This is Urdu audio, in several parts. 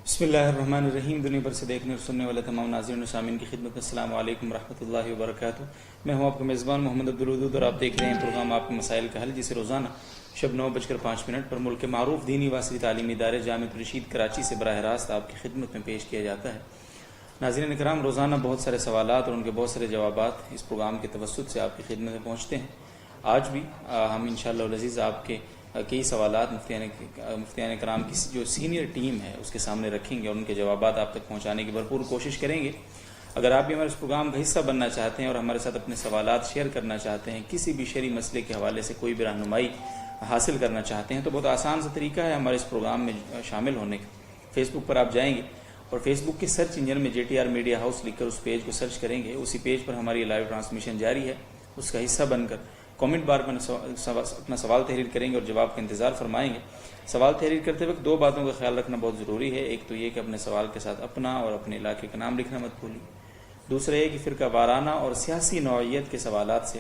بسم اللہ الرحمن الرحیم۔ دنیا بھر سے دیکھنے اور سننے والے تمام ناظرین و سامعین کی خدمت میں السلام علیکم ورحمۃ اللہ وبرکاتہ۔ میں ہوں آپ کا میزبان محمد عبدالودود اور آپ دیکھ رہے ہیں پروگرام آپ کے مسائل کا حل، جسے روزانہ شب 9:05 پر ملک کے معروف دینی واسطی تعلیمی ادارے جامعۃ الرشید کراچی سے براہ راست آپ کی خدمت میں پیش کیا جاتا ہے۔ ناظرین کرام، روزانہ بہت سارے سوالات اور ان کے بہت سارے جوابات اس پروگرام کے توسط سے آپ کی خدمت میں پہنچتے ہیں۔ آج بھی ہم انشاءاللہ العزیز آپ کے کئی سوالات مفتیان کرام کی جو سینئر ٹیم ہے اس کے سامنے رکھیں گے اور ان کے جوابات آپ تک پہنچانے کی بھرپور کوشش کریں گے۔ اگر آپ بھی ہمارے اس پروگرام کا حصہ بننا چاہتے ہیں اور ہمارے ساتھ اپنے سوالات شیئر کرنا چاہتے ہیں، کسی بھی شرعی مسئلے کے حوالے سے کوئی بھی رہنمائی حاصل کرنا چاہتے ہیں، تو بہت آسان سا طریقہ ہے ہمارے اس پروگرام میں شامل ہونے کا۔ فیس بک پر آپ جائیں گے اور فیس بک کے سرچ انجن میں JTR میڈیا ہاؤس لکھ کر اس پیج کو سرچ کریں گے۔ اسی پیج پر ہماری لائیو ٹرانسمیشن جاری ہے، اس کا حصہ بن کر کامنٹ بار پر اپنا سوال تحریر کریں گے اور جواب کا انتظار فرمائیں گے۔ سوال تحریر کرتے وقت دو باتوں کا خیال رکھنا بہت ضروری ہے۔ ایک تو یہ کہ اپنے سوال کے ساتھ اپنا اور اپنے علاقے کا نام لکھنا مت بھولیے۔ دوسرا یہ کہ فرقہ وارانہ اور سیاسی نوعیت کے سوالات سے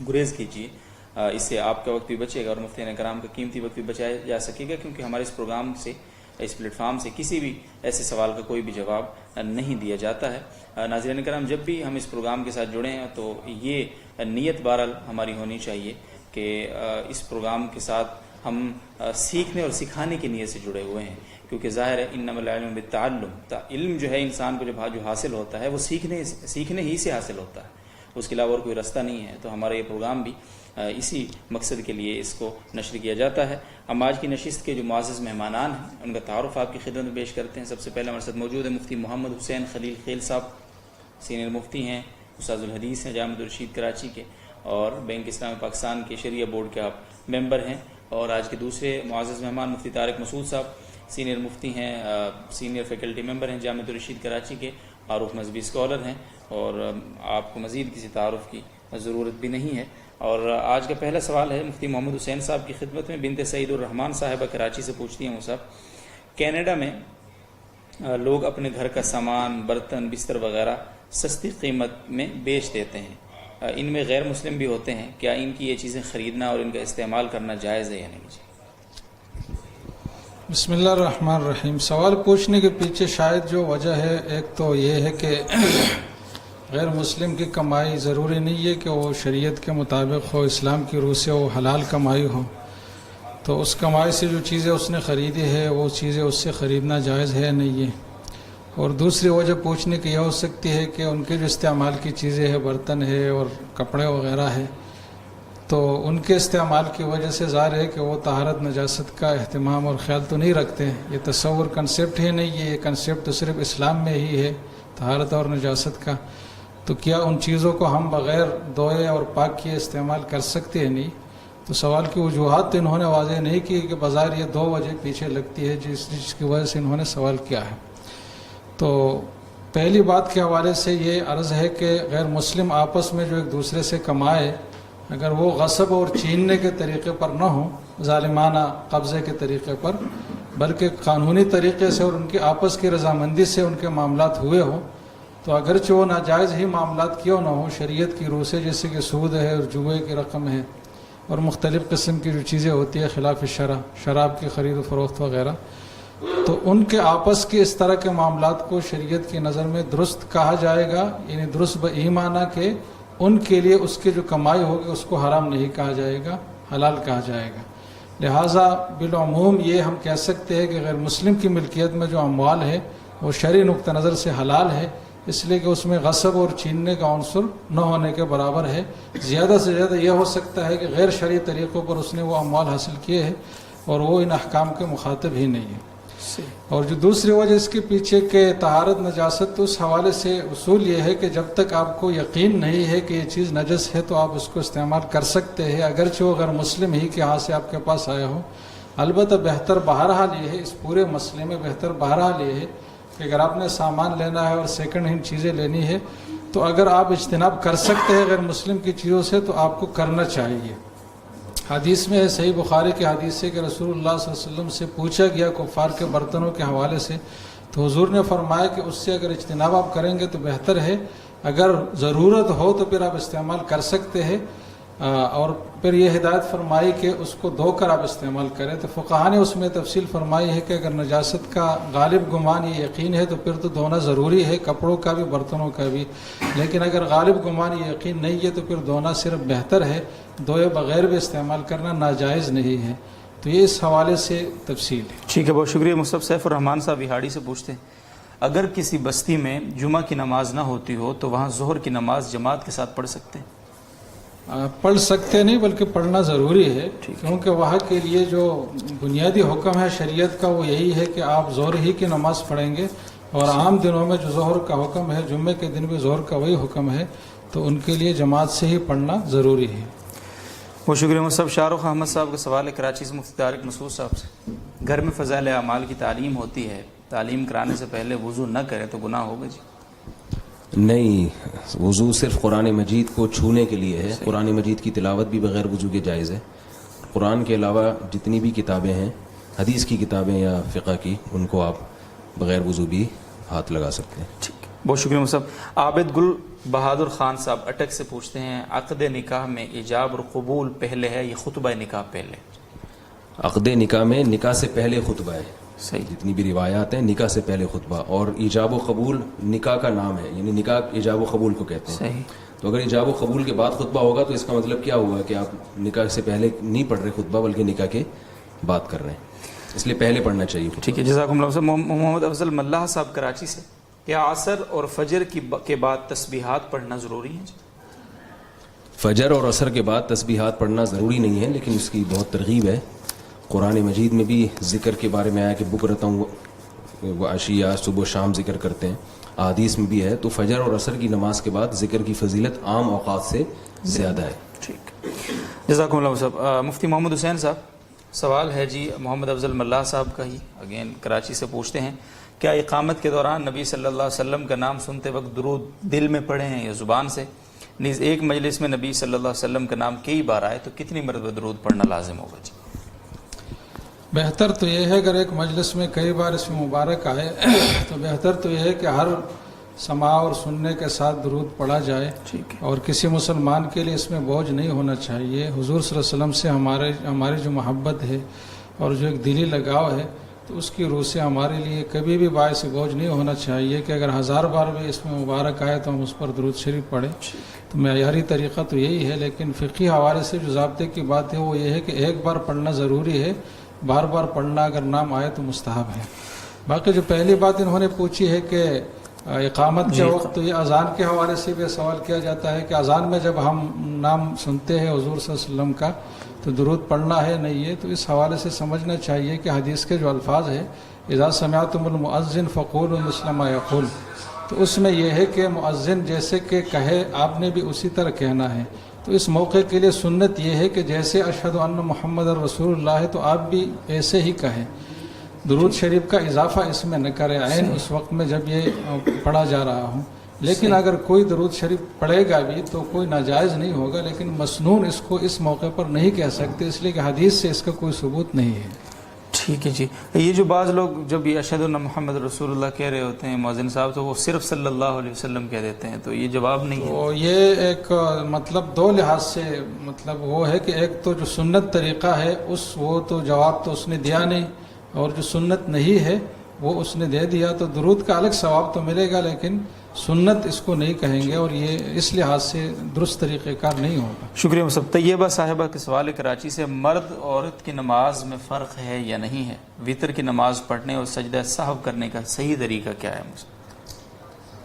گریز کیجیے، اس سے آپ کا وقت بھی بچے گا اور مفتیان کرام کا قیمتی وقت بھی بچایا جا سکے گا، کیونکہ ہمارے اس پروگرام سے، اس پلیٹ فارم سے کسی بھی ایسے سوال کا کوئی بھی جواب نہیں دیا جاتا ہے۔ ناظرین کرام، جب بھی ہم اس پروگرام کے ساتھ جڑے ہیں تو یہ نیت بہرحال ہماری ہونی چاہیے کہ اس پروگرام کے ساتھ ہم سیکھنے اور سکھانے کی نیت سے جڑے ہوئے ہیں، کیونکہ ظاہر ہے انما العلم بالتعلم، علم جو ہے انسان کو جو حاصل ہوتا ہے وہ سیکھنے ہی سے حاصل ہوتا ہے، اس کے علاوہ اور کوئی رستہ نہیں ہے۔ تو ہمارا یہ پروگرام بھی اسی مقصد کے لیے اس کو نشر کیا جاتا ہے۔ ہم آج کی نشست کے جو معزز مہمانان ہیں ان کا تعارف آپ کی خدمت میں پیش کرتے ہیں۔ سب سے پہلے ہمارے ساتھ موجود ہے مفتی محمد حسین خلیل خیل صاحب، سینئر مفتی ہیں، استاذ الحدیث ہیں جامعۃ الرشید کراچی کے، اور بینک اسلامی پاکستان کے شریعہ بورڈ کے آپ ممبر ہیں۔ اور آج کے دوسرے معزز مہمان مفتی طارق مسعود صاحب، سینئر مفتی ہیں، سینئر فیکلٹی ممبر ہیں جامعۃ الرشید کراچی کے، معروف مذہبی اسکالر ہیں، اور آپ کو مزید کسی تعارف کی ضرورت بھی نہیں ہے۔ اور آج کا پہلا سوال ہے مفتی محمد حسین صاحب کی خدمت میں۔ بنت سعید الرحمان صاحبہ کراچی سے پوچھتی ہیں وہ صاحب، کینیڈا میں لوگ اپنے گھر کا سامان، برتن، بستر وغیرہ سستی قیمت میں بیچ دیتے ہیں، ان میں غیر مسلم بھی ہوتے ہیں، کیا ان کی یہ چیزیں خریدنا اور ان کا استعمال کرنا جائز ہے یا نہیں؟ بسم اللہ الرحمن الرحیم۔ سوال پوچھنے کے پیچھے شاید جو وجہ ہے، ایک تو یہ ہے کہ غیر مسلم کی کمائی ضروری نہیں ہے کہ وہ شریعت کے مطابق ہو، اسلام کی روح سے وہ حلال کمائی ہو، تو اس کمائی سے جو چیزیں اس نے خریدی ہے وہ چیزیں اس سے خریدنا جائز ہے نہیں ہے۔ اور دوسری وجہ پوچھنے کی یہ ہو سکتی ہے کہ ان کے جو استعمال کی چیزیں ہیں، برتن ہے اور کپڑے وغیرہ ہے، تو ان کے استعمال کی وجہ سے ظاہر ہے کہ وہ طہارت نجاست کا اہتمام اور خیال تو نہیں رکھتے ہیں۔ یہ تصور کنسیپٹ ہی نہیں ہے، یہ کنسیپٹ تو صرف اسلام میں ہی ہے طہارت اور نجاست کا، تو کیا ان چیزوں کو ہم بغیر دھوئے اور پاک کیے استعمال کر سکتے ہیں؟ نہیں۔ تو سوال کی وجوہات تو انہوں نے واضح نہیں کی کہ بظاہر یہ دو وجہ پیچھے لگتی ہے جس کی وجہ سے انہوں نے سوال کیا ہے۔ تو پہلی بات کے حوالے سے یہ عرض ہے کہ غیر مسلم آپس میں جو ایک دوسرے سے کمائے، اگر وہ غصب اور چھیننے کے طریقے پر نہ ہو، ظالمانہ قبضے کے طریقے پر، بلکہ قانونی طریقے سے اور ان کی آپس کی رضامندی سے ان کے معاملات ہوئے ہوں، تو اگرچہ وہ ناجائز ہی معاملات کیوں نہ ہوں، شریعت کی روح سے، جیسے کہ سود ہے اور جوئے کی رقم ہے اور مختلف قسم کی جو چیزیں ہوتی ہیں خلاف شرع، شراب کی خرید و فروخت وغیرہ، تو ان کے آپس کے اس طرح کے معاملات کو شریعت کی نظر میں درست کہا جائے گا، یعنی درست بایمانہ کہ ان کے لیے اس کی جو کمائی ہوگی اس کو حرام نہیں کہا جائے گا، حلال کہا جائے گا۔ لہٰذا بالعموم یہ ہم کہہ سکتے ہیں کہ غیر مسلم کی ملکیت میں جو اموال ہے وہ شرعی نقطہ نظر سے حلال ہے، اس لیے کہ اس میں غصب اور چھیننے کا عنصر نہ ہونے کے برابر ہے۔ زیادہ سے زیادہ یہ ہو سکتا ہے کہ غیر شرعی طریقوں پر اس نے وہ اموال حاصل کیے ہیں اور وہ ان احکام کے مخاطب ہی نہیں ہے۔ اور جو دوسری وجہ اس کے پیچھے کہ طہارت نجاست، تو اس حوالے سے اصول یہ ہے کہ جب تک آپ کو یقین نہیں ہے کہ یہ چیز نجس ہے تو آپ اس کو استعمال کر سکتے ہیں، اگرچہ وہ غیر مسلم ہی کے ہاتھ سے آپ کے پاس آیا ہو۔ البتہ بہتر بہرحال یہ ہے، اس پورے مسئلے میں بہتر بہرحال یہ ہے کہ اگر آپ نے سامان لینا ہے اور سیکنڈ ہینڈ چیزیں لینی ہے تو اگر آپ اجتناب کر سکتے ہیں غیر مسلم کی چیزوں سے تو آپ کو کرنا چاہیے۔ حدیث میں ہے، صحیح بخاری کی حدیث سے، کہ رسول اللہ صلی اللہ علیہ وسلم سے پوچھا گیا کفار کے برتنوں کے حوالے سے، تو حضور نے فرمایا کہ اس سے اگر اجتناب آپ کریں گے تو بہتر ہے، اگر ضرورت ہو تو پھر آپ استعمال کر سکتے ہیں، اور پھر یہ ہدایت فرمائی کہ اس کو دھو کر آپ استعمال کریں. تو فقہا نے اس میں تفصیل فرمائی ہے کہ اگر نجاست کا غالب گمان یہ یقین ہے تو پھر تو دھونا ضروری ہے، کپڑوں کا بھی برتنوں کا بھی. لیکن اگر غالب گمان یہ یقین نہیں ہے تو پھر دھونا صرف بہتر ہے، دھوئے بغیر بھی استعمال کرنا ناجائز نہیں ہے. تو یہ اس حوالے سے تفصیل ہے. ٹھیک ہے، بہت شکریہ. مصطفیٰ سیف الرحمان صاحب بہاڑی سے پوچھتے ہیں اگر کسی بستی میں جمعہ کی نماز نہ ہوتی ہو تو وہاں ظہر کی نماز جماعت کے ساتھ پڑھ سکتے ہیں؟ پڑھ سکتے نہیں بلکہ پڑھنا ضروری ہے، کیونکہ وہاں کے لیے جو بنیادی حکم ہے شریعت کا وہ یہی ہے کہ آپ ظہر ہی کی نماز پڑھیں گے، اور عام دنوں میں جو ظہر کا حکم ہے جمعے کے دن بھی ظہر کا وہی حکم ہے، تو ان کے لیے جماعت سے ہی پڑھنا ضروری ہے. بہت شکریہ. مصطفیٰ شاہ رخ احمد صاحب کا سوال ہے کراچی سے مفتی طارق مسعود صاحب سے. گھر میں فضائل اعمال کی تعلیم ہوتی ہے، تعلیم کرانے سے پہلے وضو نہ کرے تو گناہ ہوگا؟ جی نہیں، وضو صرف قرآن مجید کو چھونے کے لیے ہے. قرآن مجید کی تلاوت بھی بغیر وضو کے جائز ہے. قرآن کے علاوہ جتنی بھی کتابیں ہیں، حدیث کی کتابیں یا فقہ کی، ان کو آپ بغیر وضو بھی ہاتھ لگا سکتے ہیں. ٹھیک ہے، بہت شکریہ مصطفیٰ. عابد گل بہادر خان صاحب اٹک سے پوچھتے ہیں عقد نکاح میں ایجاب اور قبول پہلے ہے یا خطبہ نکاح پہلے؟ عقد نکاح میں نکاح سے پہلے خطبہ ہے. صحیح. جتنی بھی روایات ہیں نکاح سے پہلے خطبہ، اور ایجاب و قبول نکاح کا نام ہے، یعنی نکاح ایجاب و قبول کو کہتے ہیں. صحیح. تو اگر ایجاب و قبول کے بعد خطبہ ہوگا تو اس کا مطلب کیا ہوا کہ آپ نکاح سے پہلے نہیں پڑھ رہے خطبہ بلکہ نکاح کے بعد کر رہے ہیں، اس لیے پہلے پڑھنا چاہیے. ٹھیک ہے، جزاکم اللہ. محمد افضل ملاح صاحب کراچی سے، کیا عصر اور فجر کے بعد تسبیحات پڑھنا ضروری ہے؟ فجر اور عصر کے بعد تسبیحات پڑھنا ضروری نہیں ہے، لیکن اس کی بہت ترغیب ہے. قرآن مجید میں بھی ذکر کے بارے میں آیا کہ بکرتا ہوں وہ عشیہ، صبح و شام ذکر کرتے ہیں. احادیث میں بھی ہے. تو فجر اور عصر کی نماز کے بعد ذکر کی فضیلت عام اوقات سے زیادہ ہے. ٹھیک، جزاکم اللہ صاحب. مفتی محمد حسین صاحب سوال ہے جی محمد افضل ملاح صاحب کا ہی، اگین کراچی سے پوچھتے ہیں کیا اقامت کے دوران نبی صلی اللہ علیہ وسلم کا نام سنتے وقت درود دل میں پڑھیں ہیں یا زبان سے؟ نیز ایک مجلس میں نبی صلی اللہ علیہ وسلم کا نام کئی بار آئے تو کتنی مرتبہ درود پڑھنا لازم ہوگا؟ جی بہتر تو یہ ہے اگر ایک مجلس میں کئی بار اس میں مبارک آئے تو بہتر تو یہ ہے کہ ہر سماع اور سننے کے ساتھ درود پڑھا جائے. ٹھیک ہے. اور کسی مسلمان کے لیے اس میں بوجھ نہیں ہونا چاہیے. حضور صلی اللہ علیہ وسلم سے ہماری جو محبت ہے اور جو ایک دلی لگاؤ ہے تو اس کی روح سے ہمارے لیے کبھی بھی باعث بوجھ نہیں ہونا چاہیے کہ اگر 1000 بار بھی اس میں مبارک آئے تو ہم اس پر درود شریف پڑھیں. تو معیاری طریقہ تو یہی ہے، لیکن فقہی حوالے سے جو ضابطے کی بات ہے وہ یہ ہے کہ ایک بار پڑھنا ضروری ہے، بار بار پڑھنا اگر نام آئے تو مستحب ہے. باقی جو پہلی بات انہوں نے پوچھی ہے کہ اقامت کے وقت، تو یہ اذان کے حوالے سے بھی سوال کیا جاتا ہے کہ اذان میں جب ہم نام سنتے ہیں حضور صلی اللہ علیہ وسلم کا تو درود پڑھنا ہے نہیں ہے. تو اس حوالے سے سمجھنا چاہیے کہ حدیث کے جو الفاظ ہیں اذا سمعتم المؤذن فقولوا مثل ما یقول، تو اس میں یہ ہے کہ مؤذن جیسے کہ کہے آپ نے بھی اسی طرح کہنا ہے. تو اس موقع کے لیے سنت یہ ہے کہ جیسے اشہد ان محمد رسول اللہ ہے تو آپ بھی ایسے ہی کہیں، درود شریف کا اضافہ اس میں نہ کریں عین اس وقت میں جب یہ پڑھا جا رہا ہوں. لیکن اگر کوئی درود شریف پڑھے گا بھی تو کوئی ناجائز نہیں ہوگا، لیکن مسنون اس کو اس موقع پر نہیں کہہ سکتے، اس لیے کہ حدیث سے اس کا کوئی ثبوت نہیں ہے. ٹھیک ہے جی. یہ جو بعض لوگ جب یہ اشہد ان محمد رسول اللہ کہہ رہے ہوتے ہیں مؤذن صاحب تو وہ صرف صلی اللہ علیہ وسلم کہہ دیتے ہیں، تو یہ جواب نہیں ہے. تو یہ ایک مطلب دو لحاظ سے مطلب وہ ہے کہ ایک تو جو سنت طریقہ ہے وہ تو جواب تو اس نے دیا نہیں، اور جو سنت نہیں ہے وہ اس نے دے دیا. تو درود کا الگ ثواب تو ملے گا لیکن سنت اس کو نہیں کہیں گے، اور یہ اس لحاظ سے درست طریقہ کار نہیں ہوگا. شکریہ مصطفیٰ. طیبہ صاحبہ کے سوال کراچی سے، مرد عورت کی نماز میں فرق ہے یا نہیں ہے؟ وتر کی نماز پڑھنے اور سجدہ سہو کرنے کا صحیح طریقہ کیا ہے؟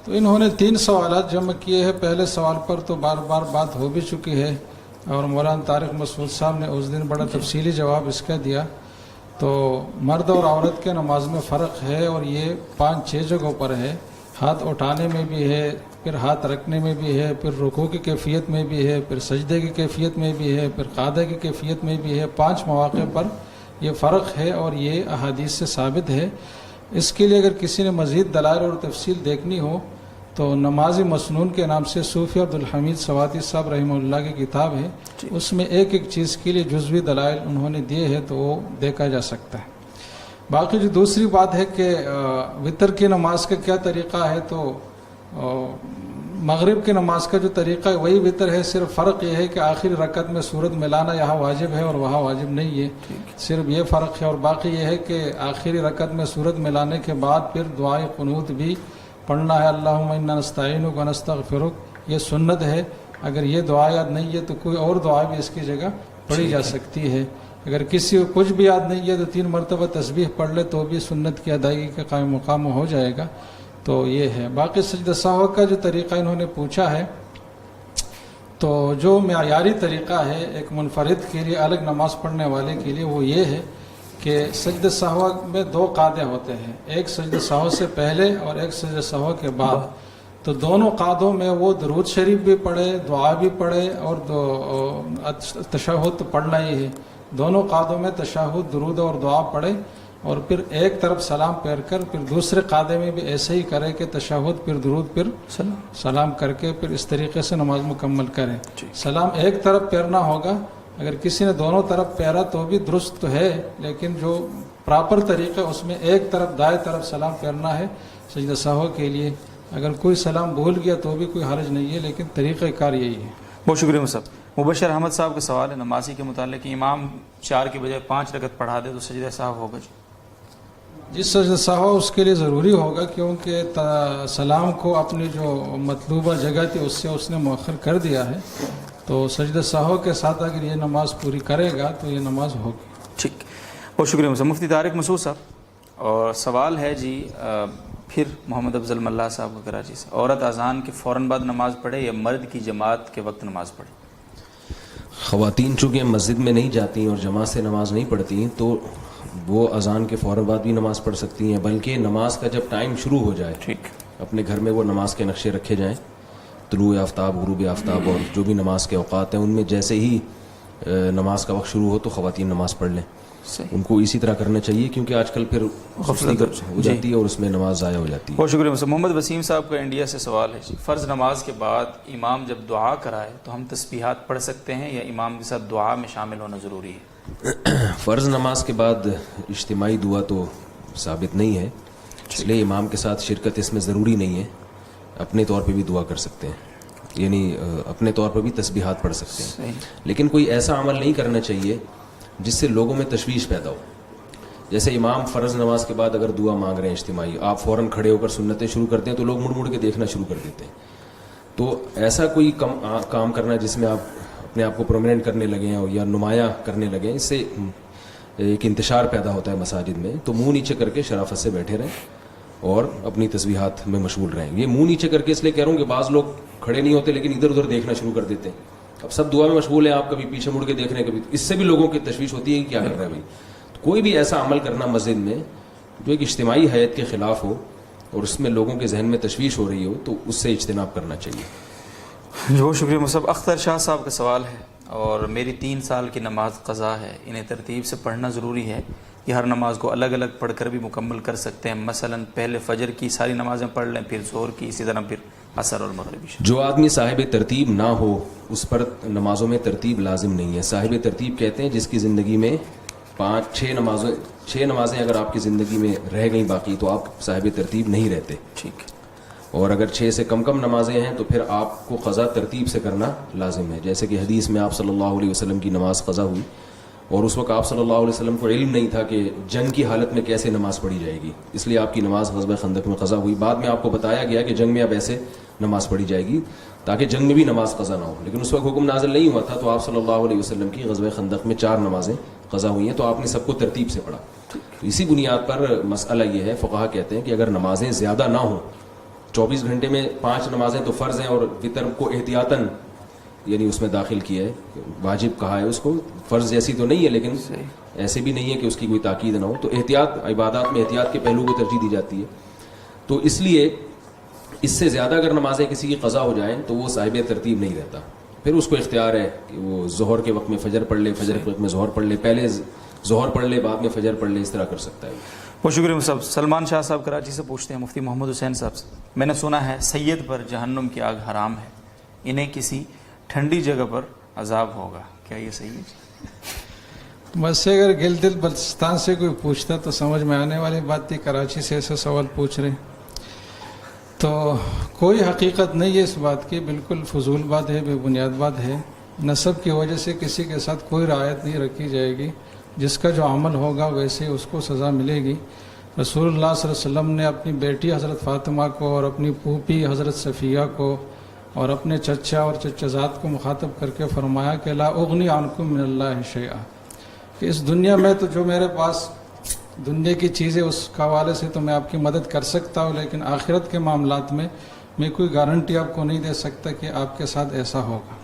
تو انہوں نے 3 سوالات جمع کیے ہیں. پہلے سوال پر تو بار بار بات ہو بھی چکی ہے اور مولانا طارق مسعود صاحب نے اس دن بڑا تفصیلی جواب اس کا دیا. تو مرد اور عورت کے نماز میں فرق ہے، اور یہ 5-6 جگہوں پر ہے. ہاتھ اٹھانے میں بھی ہے، پھر ہاتھ رکھنے میں بھی ہے، پھر رکوع کی کیفیت میں بھی ہے، پھر سجدے کی کیفیت میں بھی ہے، پھر قعدہ کی کیفیت میں بھی ہے. 5 مواقع پر یہ فرق ہے اور یہ احادیث سے ثابت ہے. اس کے لیے اگر کسی نے مزید دلائل اور تفصیل دیکھنی ہو تو نماز مسنون کے نام سے صوفی عبدالحمید سواتی صاحب رحمہ اللہ کی کتاب ہے، اس میں ایک ایک چیز کے لیے جزوی دلائل انہوں نے دیے ہیں، تو وہ دیکھا جا سکتا ہے. باقی جو دوسری بات ہے کہ وطر کی نماز کا کیا طریقہ ہے، تو مغرب کی نماز کا جو طریقہ ہے وہی بہتر ہے، صرف فرق یہ ہے کہ آخری رکعت میں سورت ملانا یہاں واجب ہے اور وہاں واجب نہیں ہے، صرف یہ فرق ہے، اور باقی یہ ہے کہ آخری رکعت میں سورت ملانے کے بعد پھر دعائے قنوت بھی پڑھنا ہے، اللہم انا نستعینک و نستغفرک، یہ سنت ہے۔ اگر یہ دعا یاد نہیں ہے تو کوئی اور دعا بھی اس کی جگہ پڑھی جا سکتی ہے۔ اگر کسی کو کچھ بھی یاد نہیں ہے تو 3 مرتبہ تسبیح پڑھ لے تو بھی سنت کی ادائیگی کے قائم مقام ہو جائے گا۔ تو یہ ہے۔ باقی سجدہ سہو کا جو طریقہ انہوں نے پوچھا ہے، تو جو معیاری طریقہ ہے ایک منفرد کے لیے، الگ نماز پڑھنے والے کے لیے، وہ یہ ہے کہ سجدہ سہو میں 2 قعدے ہوتے ہیں، ایک سجدہ سہو سے پہلے اور ایک سجدہ سہو کے بعد۔ تو دونوں قعدوں میں وہ درود شریف بھی پڑھے، دعا بھی پڑھے، اور تشہد تو پڑھنا ہی ہے۔ دونوں قعدوں میں تشہد، درود اور دعا پڑھے، اور پھر ایک طرف سلام پھیر کر پھر دوسرے قعدے میں بھی ایسے ہی کرے کہ تشہد پھر درود پھر سلام کر کے پھر اس طریقے سے نماز مکمل کریں۔ سلام ایک طرف پھیرنا ہوگا، اگر کسی نے دونوں طرف پھیرا تو بھی درست تو ہے، لیکن جو پراپر طریقہ اس میں ایک طرف دائیں طرف سلام پھیرنا ہے سجدہ سہو کے لیے۔ اگر کوئی سلام بھول گیا تو بھی کوئی حرج نہیں ہے، لیکن طریقہ کار یہی ہے۔ بہت شکریہ صاحب۔ مبشر احمد صاحب کا سوال ہے نمازی کے متعلق کہ امام 4 کی بجائے 5 رکعت پڑھا دے تو سجدہ سہو ہوگا؟ جس سجدہ سہو اس کے لیے ضروری ہوگا، کیونکہ سلام کو اپنی جو مطلوبہ جگہ تھی اس سے اس نے مؤخر کر دیا ہے، تو سجدہ سہو کے ساتھ اگر یہ نماز پوری کرے گا تو یہ نماز ہوگی۔ ٹھیک، بہت شکریہ صاحب۔ مفتی طارق مسعود صاحب، اور سوال ہے جی پھر محمد افضل ملا صاحب کو کراچی سے، عورت اذان کے فوراً بعد نماز پڑھے یا مرد کی جماعت کے وقت نماز پڑھے؟ خواتین چونکہ مسجد میں نہیں جاتی اور جماعت سے نماز نہیں پڑھتی تو وہ اذان کے فوراً بعد بھی نماز پڑھ سکتی ہیں، بلکہ نماز کا جب ٹائم شروع ہو جائے، ٹھیک، اپنے گھر میں وہ نماز کے نقشے رکھے جائیں، طلوع آفتاب، غروب آفتاب اور جو بھی نماز کے اوقات ہیں ان میں جیسے ہی نماز کا وقت شروع ہو تو خواتین نماز پڑھ لیں۔ ان کو اسی طرح کرنا چاہیے، کیونکہ آج کل پھر غفلت ہو جاتی ہے اور اس میں نماز ضائع ہو جاتی ہے۔ بہت شکریہ۔ محمد وسیم صاحب کا انڈیا سے سوال ہے جی، فرض نماز کے بعد امام جب دعا کرائے تو ہم تسبیحات پڑھ سکتے ہیں یا امام کے ساتھ دعا میں شامل ہونا ضروری ہے؟ فرض نماز کے بعد اجتماعی دعا تو ثابت نہیں ہے، اس لیے امام کے ساتھ شرکت اس میں ضروری نہیں ہے، اپنے طور پہ بھی دعا کر سکتے ہیں، یعنی اپنے طور پر بھی تسبیحات پڑھ سکتے ہیں، لیکن کوئی ایسا عمل نہیں کرنا چاہیے جس سے لوگوں میں تشویش پیدا ہو۔ جیسے امام فرض نماز کے بعد اگر دعا مانگ رہے ہیں اجتماعی، آپ فوراً کھڑے ہو کر سنتیں شروع کرتے ہیں تو لوگ مڑ مڑ کے دیکھنا شروع کر دیتے ہیں، تو ایسا کوئی کام کرنا جس میں آپ اپنے آپ کو پرومیننٹ کرنے لگے ہیں یا نمایاں کرنے لگے ہیں، اس سے ایک انتشار پیدا ہوتا ہے مساجد میں، تو منہ نیچے کر کے شرافت سے بیٹھے رہیں اور اپنی تسبیحات میں مشغول رہیں۔ یہ منہ نیچے کر کے اس لیے کہہ رہا ہوں کہ بعض لوگ کھڑے نہیں ہوتے لیکن ادھر ادھر دیکھنا شروع کر دیتے ہیں، اب سب دعا میں مشغول ہیں، آپ کبھی پیچھے مڑ کے دیکھ رہے ہیں، کبھی، اس سے بھی لوگوں کی تشویش ہوتی ہے کہ کیا کر رہا ہے بھائی۔ کوئی بھی ایسا عمل کرنا مسجد میں جو ایک اجتماعی حیت کے خلاف ہو اور اس میں لوگوں کے ذہن میں تشویش ہو رہی ہو تو اس سے اجتناب کرنا چاہیے۔ بہت شکریہ مصعب۔ اختر شاہ صاحب کا سوال ہے، اور میری 3 سال کی نماز قضا ہے، انہیں ترتیب سے پڑھنا ضروری ہے کہ ہر نماز کو الگ الگ پڑھ کر بھی مکمل کر سکتے ہیں؟ مثلا پہلے فجر کی ساری نمازیں پڑھ لیں، پھر ظہر کی، اسی طرح پھر عصر اور مغربی۔ جو آدمی صاحب ترتیب نہ ہو اس پر نمازوں میں ترتیب لازم نہیں ہے۔ صاحب ترتیب کہتے ہیں جس کی زندگی میں 6 نمازیں اگر آپ کی زندگی میں رہ گئیں باقی تو آپ صاحب ترتیب نہیں رہتے، ٹھیک، اور اگر 6 سے کم نمازیں ہیں تو پھر آپ کو قضا ترتیب سے کرنا لازم ہے، جیسے کہ حدیث میں آپ صلی اللہ علیہ وسلم کی نماز قضا ہوئی اور اس وقت آپ صلی اللہ علیہ وسلم کو علم نہیں تھا کہ جنگ کی حالت میں کیسے نماز پڑھی جائے گی، اس لیے آپ کی نماز غزوہ خندق میں قضا ہوئی۔ بعد میں آپ کو بتایا گیا کہ جنگ میں اب ایسے نماز پڑھی جائے گی تاکہ جنگ میں بھی نماز قضا نہ ہو، لیکن اس وقت حکم نازل نہیں ہوا تھا، تو آپ صلی اللہ علیہ وسلم کی غزوہ خندق میں 4 نمازیں قضا ہوئی ہیں، تو آپ نے سب کو ترتیب سے پڑھا۔ اسی بنیاد پر مسئلہ یہ ہے، فقہا کہتے ہیں کہ اگر نمازیں زیادہ نہ ہوں، 24 گھنٹے میں 5 نمازیں تو فرض ہیں اور وتر کو احتیاطاً یعنی اس میں داخل کیا ہے، واجب کہا ہے اس کو، فرض جیسی تو نہیں ہے لیکن ایسے بھی نہیں ہے کہ اس کی کوئی تاکید نہ ہو، تو احتیاط، عبادات میں احتیاط کے پہلو کو ترجیح دی جاتی ہے، تو اس لیے اس سے زیادہ اگر نمازیں کسی کی قضا ہو جائیں تو وہ صاحب ترتیب نہیں رہتا، پھر اس کو اختیار ہے کہ وہ ظہر کے وقت میں فجر پڑھ لے، فجر کے وقت میں ظہر پڑھ لے، پہلے ظہر پڑھ لے بعد میں فجر پڑھ لے، اس طرح کر سکتا ہے۔ بہت شکریہ صاحب۔ سلمان شاہ صاحب کراچی سے پوچھتے ہیں مفتی محمد حسین صاحب سے، میں نے سنا ہے سید پر جہنم کی آگ حرام ہے، انہیں کسی ٹھنڈی جگہ پر عذاب ہوگا، کیا یہ صحیح ہے؟ بس سے اگر گلگت بلتستان سے کوئی پوچھتا تو سمجھ میں آنے والی بات تھی، کراچی سے ایسا سوال پوچھ رہے ہیں۔ تو کوئی حقیقت نہیں ہے اس بات کی، بالکل فضول بات ہے، بے بنیاد بات ہے. نسب کی وجہ سے کسی کے ساتھ کوئی رعایت نہیں رکھی جائے گی. جس کا جو عمل ہوگا ویسے اس کو سزا ملے گی. رسول اللہ صلی اللہ علیہ وسلم نے اپنی بیٹی حضرت فاطمہ کو اور اپنی پھوپھی حضرت صفیہ کو اور اپنے چچا اور چچازاد کو مخاطب کر کے فرمایا کہ لا اغنی عنکم من اللہ شیئا، کہ اس دنیا میں تو جو میرے پاس دنیا کی چیزیں اس کے حوالے سے تو میں آپ کی مدد کر سکتا ہوں، لیکن آخرت کے معاملات میں کوئی گارنٹی آپ کو نہیں دے سکتا کہ آپ کے ساتھ ایسا ہوگا.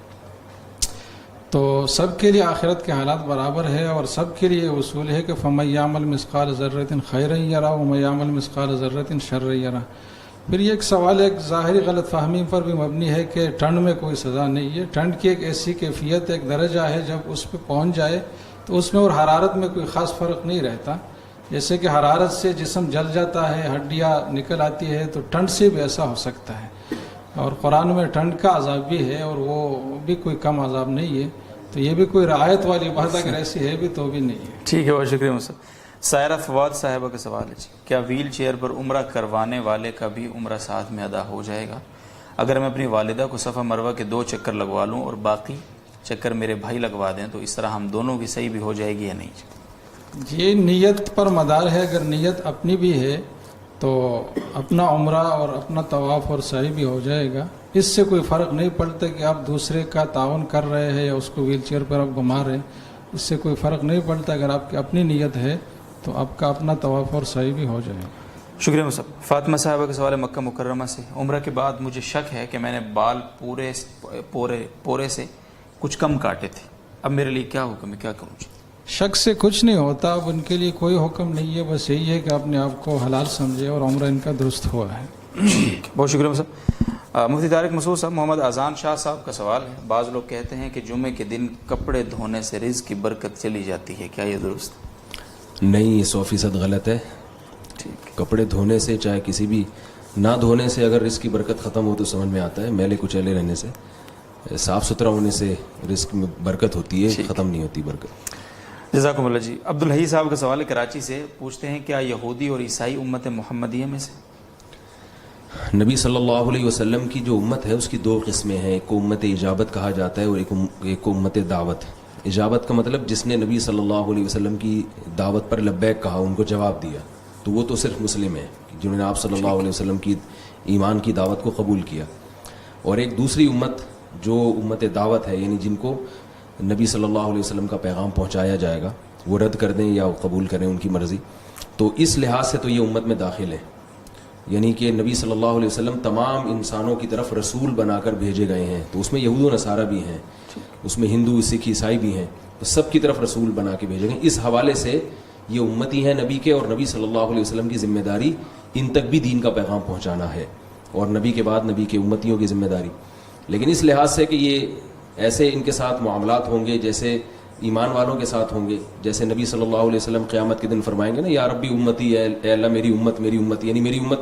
تو سب کے لیے آخرت کے حالات برابر ہے، اور سب کے لیے اصول ہے کہ فَمَن يَعْمَلْ مِثْقَالَ ذَرَّةٍ خَيْرًا يَرَهُ وَمَن يَعْمَلْ مِثْقَالَ ذَرَّةٍ شَرًّا يَرَهُ. پھر یہ ایک سوال ایک ظاہری غلط فہمی پر بھی مبنی ہے کہ ٹھنڈ میں کوئی سزا نہیں ہے. ٹھنڈ کی ایک ایسی کیفیت، ایک درجہ ہے، جب اس پہ پہنچ جائے تو اس میں اور حرارت میں کوئی خاص فرق نہیں رہتا. جیسے کہ حرارت سے جسم جل جاتا ہے، ہڈیاں نکل آتی ہے، تو ٹھنڈ سے بھی ایسا ہو سکتا ہے. اور قرآن میں ٹھنڈ کا عذاب بھی ہے، اور وہ بھی کوئی کم عذاب نہیں ہے. تو یہ بھی کوئی رعایت والی بات اگر ایسی ہے بھی تو بھی نہیں ہے. ٹھیک ہے، بہت شکریہ مصطفیٰ. سائرہ فواد صاحبہ کا سوال ہے جی، کیا ویل چیئر پر عمرہ کروانے والے کا بھی عمرہ ساتھ میں ادا ہو جائے گا اگر میں اپنی والدہ کو صفا مروہ کے 2 چکر لگوا لوں اور باقی چکر میرے بھائی لگوا دیں، تو اس طرح ہم دونوں کی صحیح بھی ہو جائے گی یا نہیں؟ یہ نیت پر مدار ہے. اگر نیت اپنی بھی ہے تو اپنا عمرہ اور اپنا طواف اور سعی بھی ہو جائے گا. اس سے کوئی فرق نہیں پڑتا کہ آپ دوسرے کا تعاون کر رہے ہیں یا اس کو ویل چیئر پر آپ گھما رہے ہیں. اس سے کوئی فرق نہیں پڑتا. اگر آپ کی اپنی نیت ہے تو آپ کا اپنا طواف اور سعی بھی ہو جائے گا. شکریہ مصطفیٰ. فاطمہ صاحبہ کا سوال ہے مکہ مکرمہ سے، عمرہ کے بعد مجھے شک ہے کہ میں نے بال پورے سے کچھ کم کاٹے تھے، اب میرے لیے کیا حکم ہے، کیا کروں؟ شک سے کچھ نہیں ہوتا. اب ان کے لیے کوئی حکم نہیں ہے، بس یہی ہے کہ اپنے آپ کو حلال سمجھے اور عمرہ ان کا درست ہوا ہے. بہت شکریہ مصطفیٰ. مفتی طارق مسعود صاحب، محمد اذان شاہ صاحب کا سوال ہے، بعض لوگ کہتے ہیں کہ جمعے کے دن کپڑے دھونے سے رزق کی برکت چلی جاتی ہے، کیا یہ درست؟ نہیں، یہ 100% غلط ہے. کپڑے دھونے سے، چاہے کسی بھی نہ دھونے سے، اگر رزق کی برکت ختم ہو تو سمجھ میں آتا ہے. میلے کچیلے رہنے سے، صاف ستھرا ہونے سے رزق میں برکت ہوتی ہے، ختم نہیں ہوتی برکت. جزاکم اللہ جی. عبدالحی صاحب کا سوال ہے کراچی سے، پوچھتے ہیں کیا یہودی اور عیسائی امت محمدیہ میں سے؟ نبی صلی اللہ علیہ وسلم کی جو امت ہے اس کی 2 قسمیں ہیں. ایک کو امت اجابت کہا جاتا ہے اور ایک کو امت دعوت. اجابت کا مطلب جس نے نبی صلی اللہ علیہ وسلم کی دعوت پر لبیک کہا، ان کو جواب دیا، تو وہ تو صرف مسلم ہیں جنہوں نے آپ صلی اللہ علیہ وسلم کی ایمان کی دعوت کو قبول کیا. اور ایک دوسری امت جو امت دعوت ہے، یعنی جن کو نبی صلی اللہ علیہ وسلم کا پیغام پہنچایا جائے گا، وہ رد کر دیں یا قبول کریں، ان کی مرضی. تو اس لحاظ سے تو یہ امت میں داخل ہے. یعنی کہ نبی صلی اللہ علیہ وسلم تمام انسانوں کی طرف رسول بنا کر بھیجے گئے ہیں. تو اس میں یہود و نصارہ بھی ہیں، اس میں ہندو، سکھ، عیسائی بھی ہیں. تو سب کی طرف رسول بنا کے بھیجے گئے. اس حوالے سے یہ امتی ہیں نبی کے، اور نبی صلی اللہ علیہ وسلم کی ذمہ داری ان تک بھی دین کا پیغام پہنچانا ہے، اور نبی کے بعد نبی کے امتیوں کی ذمہ داری. لیکن اس لحاظ سے کہ یہ ایسے ان کے ساتھ معاملات ہوں گے جیسے ایمان والوں کے ساتھ ہوں گے. جیسے نبی صلی اللہ علیہ وسلم قیامت کے دن فرمائیں گے نا، یا ربی امتی، اے اللہ میری امت، یعنی میری امت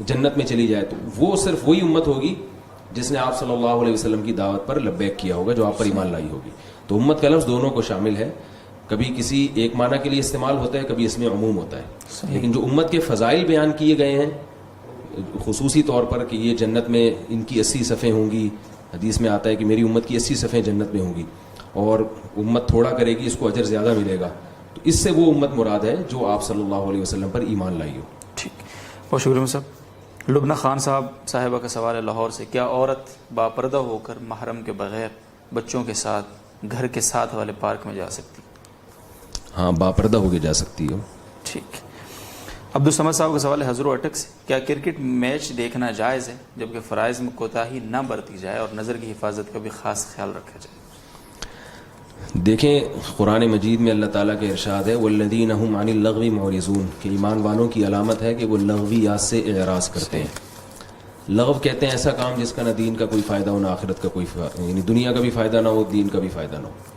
جنت میں چلی جائے، تو وہ صرف وہی امت ہوگی جس نے آپ صلی اللہ علیہ وسلم کی دعوت پر لبیک کیا ہوگا، جو آپ پر ایمان لائی ہوگی. تو امت کا لفظ دونوں کو شامل ہے. کبھی کسی ایک معنی کے لیے استعمال ہوتا ہے، کبھی اس میں عموم ہوتا ہے. لیکن جو امت کے فضائل بیان کیے گئے ہیں خصوصی طور پر کہ یہ جنت میں ان کی 80 صفیں ہوں گی، حدیث میں آتا ہے کہ میری امت کی 80 صفیں جنت میں ہوں گی، اور امت تھوڑا کرے گی اس کو اجر زیادہ ملے گا. تو اس سے وہ امت مراد ہے جو آپ صلی اللہ علیہ وسلم پر ایمان لائی ہو. ٹھیک، بہت شکریہ صاحب. لبنہ خان صاحبہ کا سوال ہے لاہور سے، کیا عورت باپردہ ہو کر محرم کے بغیر بچوں کے ساتھ گھر کے ساتھ والے پارک میں جا سکتی؟ ہاں، باپردہ ہو کے جا سکتی ہو. ٹھیک. عبدالصمد صاحب کا سوال ہے حضور اٹک سے، کیا کرکٹ میچ دیکھنا جائز ہے جبکہ فرائض میں کوتاہی نہ برتی جائے اور نظر کی حفاظت کا بھی خاص خیال رکھا جائے؟ دیکھیں، قرآن مجید میں اللہ تعالیٰ کا ارشاد ہے والذین هم عن اللغو معرضون، کہ ایمان والوں کی علامت ہے کہ وہ لغویات سے اعراض کرتے ہیں. لغو کہتے ہیں ایسا کام جس کا نہ دین کا کوئی فائدہ ہو نہ آخرت کا کوئی فائدہ، یعنی دنیا کا بھی فائدہ نہ ہو، دین کا بھی فائدہ نہ ہو.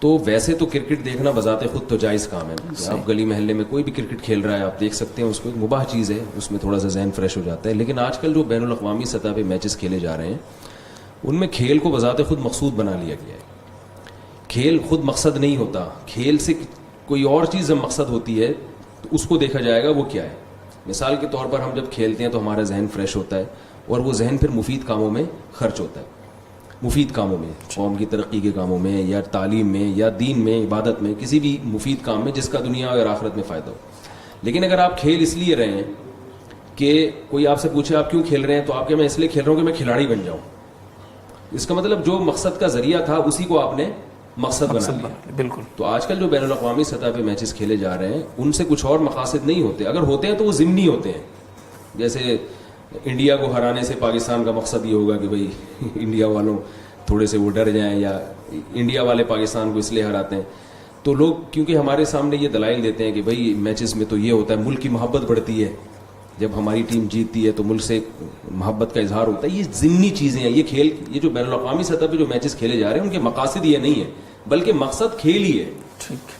تو ویسے تو کرکٹ دیکھنا بذات خود تو جائز کام ہے. آپ گلی محلے میں کوئی بھی کرکٹ کھیل رہا ہے، آپ دیکھ سکتے ہیں، اس کو ایک مباح چیز ہے، اس میں تھوڑا سا ذہن فریش ہو جاتا ہے. لیکن آج کل جو بین الاقوامی سطح پہ میچز کھیلے جا رہے ہیں ان میں کھیل کو بذات خود مقصود بنا لیا گیا ہے. کھیل خود مقصد نہیں ہوتا، کھیل سے کوئی اور چیز جب مقصد ہوتی ہے تو اس کو دیکھا جائے گا وہ کیا ہے. مثال کے طور پر ہم جب کھیلتے ہیں تو ہمارا ذہن فریش ہوتا ہے اور وہ ذہن پھر مفید کاموں میں خرچ ہوتا ہے, مفید کاموں میں, قوم کی ترقی کے کاموں میں یا تعلیم میں یا دین میں, عبادت میں, کسی بھی مفید کام میں جس کا دنیا اور آخرت میں فائدہ ہو. لیکن اگر آپ کھیل اس لیے رہے ہیں کہ کوئی آپ سے پوچھے آپ کیوں کھیل رہے ہیں تو آپ کہ میں اس لیے کھیل رہا ہوں کہ میں کھلاڑی بن جاؤں, اس کا مطلب جو مقصد کا ذریعہ تھا اسی کو آپ نے مقصد بنا لیا. بالکل. تو آج کل جو بین الاقوامی سطح پہ میچز کھیلے جا رہے ہیں ان سے کچھ اور مقاصد نہیں ہوتے, اگر ہوتے ہیں تو وہ ضمنی ہوتے ہیں. جیسے انڈیا کو ہرانے سے پاکستان کا مقصد یہ ہوگا کہ بھئی انڈیا والوں تھوڑے سے وہ ڈر جائیں, یا انڈیا والے پاکستان کو اس لیے ہراتے ہیں. تو لوگ کیونکہ ہمارے سامنے یہ دلائل دیتے ہیں کہ بھئی میچز میں تو یہ ہوتا ہے, ملک کی محبت بڑھتی ہے, جب ہماری ٹیم جیتتی ہے تو ملک سے محبت کا اظہار ہوتا ہے. یہ ضمنی چیزیں ہیں. یہ کھیل, یہ جو بین الاقوامی سطح پہ جو میچز کھیلے جا رہے ہیں ان کے مقاصد یہ نہیں ہے بلکہ مقصد کھیل ہی ہے. ٹھیک.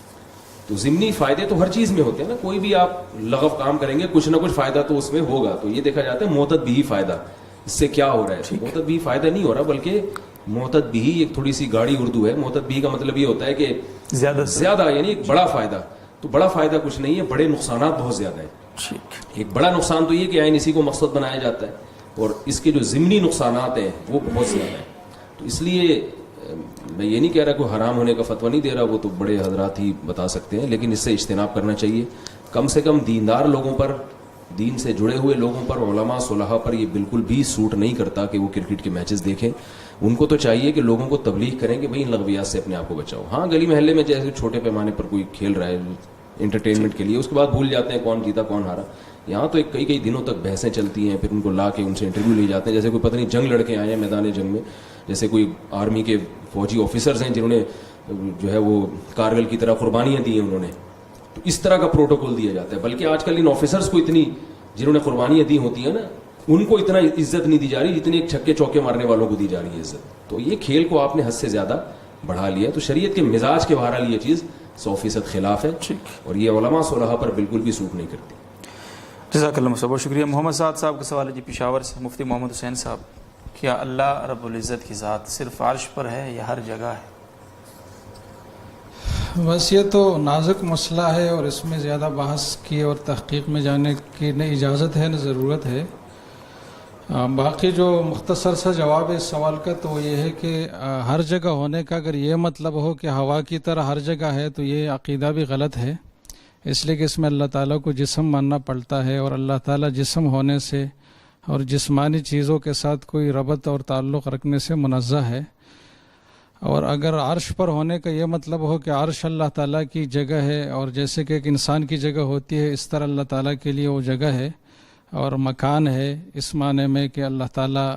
تو ضمنی فائدے تو ہر چیز میں ہوتے ہیں نا, کوئی بھی آپ لغو کام کریں گے کچھ نہ کچھ فائدہ تو اس میں ہوگا. تو یہ دیکھا جاتا ہے معتد بھی فائدہ, اس سے کیا ہو رہا ہے, معتد بھی فائدہ نہیں ہو رہا بلکہ معتد بھی ایک تھوڑی سی گاڑی اردو ہے. معتد بھی کا مطلب یہ ہوتا ہے کہ زیادہ یعنی ایک بڑا فائدہ. تو بڑا فائدہ کچھ نہیں ہے, بڑے نقصانات بہت زیادہ ہیں. ایک بڑا نقصان تو یہ کہ عین اسی کو مقصد بنایا جاتا ہے, اور اس کے جو ضمنی نقصانات ہیں وہ بہت زیادہ ہیں. تو اس لیے میں یہ نہیں کہہ رہا کوئی حرام ہونے کا فتویٰ نہیں دے رہا, وہ تو بڑے حضرات ہی بتا سکتے ہیں, لیکن اس سے اجتناب کرنا چاہیے. کم سے کم دیندار لوگوں پر, دین سے جڑے ہوئے لوگوں پر, علماء صلحاء پر یہ بالکل بھی سوٹ نہیں کرتا کہ وہ کرکٹ کے میچز دیکھیں. ان کو تو چاہیے کہ لوگوں کو تبلیغ کریں کہ بھئی ان لغویات سے اپنے آپ کو بچاؤ. ہاں گلی محلے میں جیسے چھوٹے پیمانے پر کوئی کھیل رہا ہے انٹرٹینمنٹ کے لیے, اس کے بعد بھول جاتے ہیں کون جیتا کون ہارا. یہاں تو ایک کئی دنوں تک بحثیں چلتی ہیں, پھر ان کو لا کے ان سے انٹرویو لیے جاتے ہیں جیسے کوئی پتہ نہیں جنگ لڑ کے آئے ہیں میدان جنگ میں, جیسے کوئی آرمی کے فوجی آفیسرز ہیں جنہوں نے جو ہے وہ کارگل کی طرح قربانیاں دی ہیں انہوں نے. تو اس طرح کا پروٹوکول دیا جاتا ہے. بلکہ آج کل ان آفیسرز کو اتنی, جنہوں نے قربانیاں دی ہوتی ہیں نا, ان کو اتنا عزت نہیں دی جا رہی جتنی ایک چھکے چوکے مارنے والوں کو دی جا رہی ہے عزت. تو یہ کھیل کو آپ نے حد سے زیادہ بڑھا لیا. تو شریعت کے مزاج کے بہرحال یہ چیز 100% خلاف ہے, اور یہ علماء صلحاء پر بالکل بھی سوٹ نہیں کرتی. جزاک اللہ صاحب, بہت شکریہ. محمد سعد صاحب کا سوال ہے جی پشاور سے. مفتی محمد حسین صاحب, کیا اللہ رب العزت کی ذات صرف عرش پر ہے یا ہر جگہ ہے؟ بس یہ تو نازک مسئلہ ہے اور اس میں زیادہ بحث کی اور تحقیق میں جانے کی نہ اجازت ہے نہ ضرورت ہے. باقی جو مختصر سا جواب ہے اس سوال کا تو وہ یہ ہے کہ ہر جگہ ہونے کا اگر یہ مطلب ہو کہ ہوا کی طرح ہر جگہ ہے تو یہ عقیدہ بھی غلط ہے, اس لیے کہ اس میں اللہ تعالیٰ کو جسم ماننا پڑتا ہے, اور اللہ تعالیٰ جسم ہونے سے اور جسمانی چیزوں کے ساتھ کوئی ربط اور تعلق رکھنے سے منزہ ہے. اور اگر عرش پر ہونے کا یہ مطلب ہو کہ عرش اللہ تعالیٰ کی جگہ ہے, اور جیسے کہ ایک انسان کی جگہ ہوتی ہے اس طرح اللہ تعالیٰ کے لیے وہ جگہ ہے اور مکان ہے, اس معنی میں کہ اللہ تعالیٰ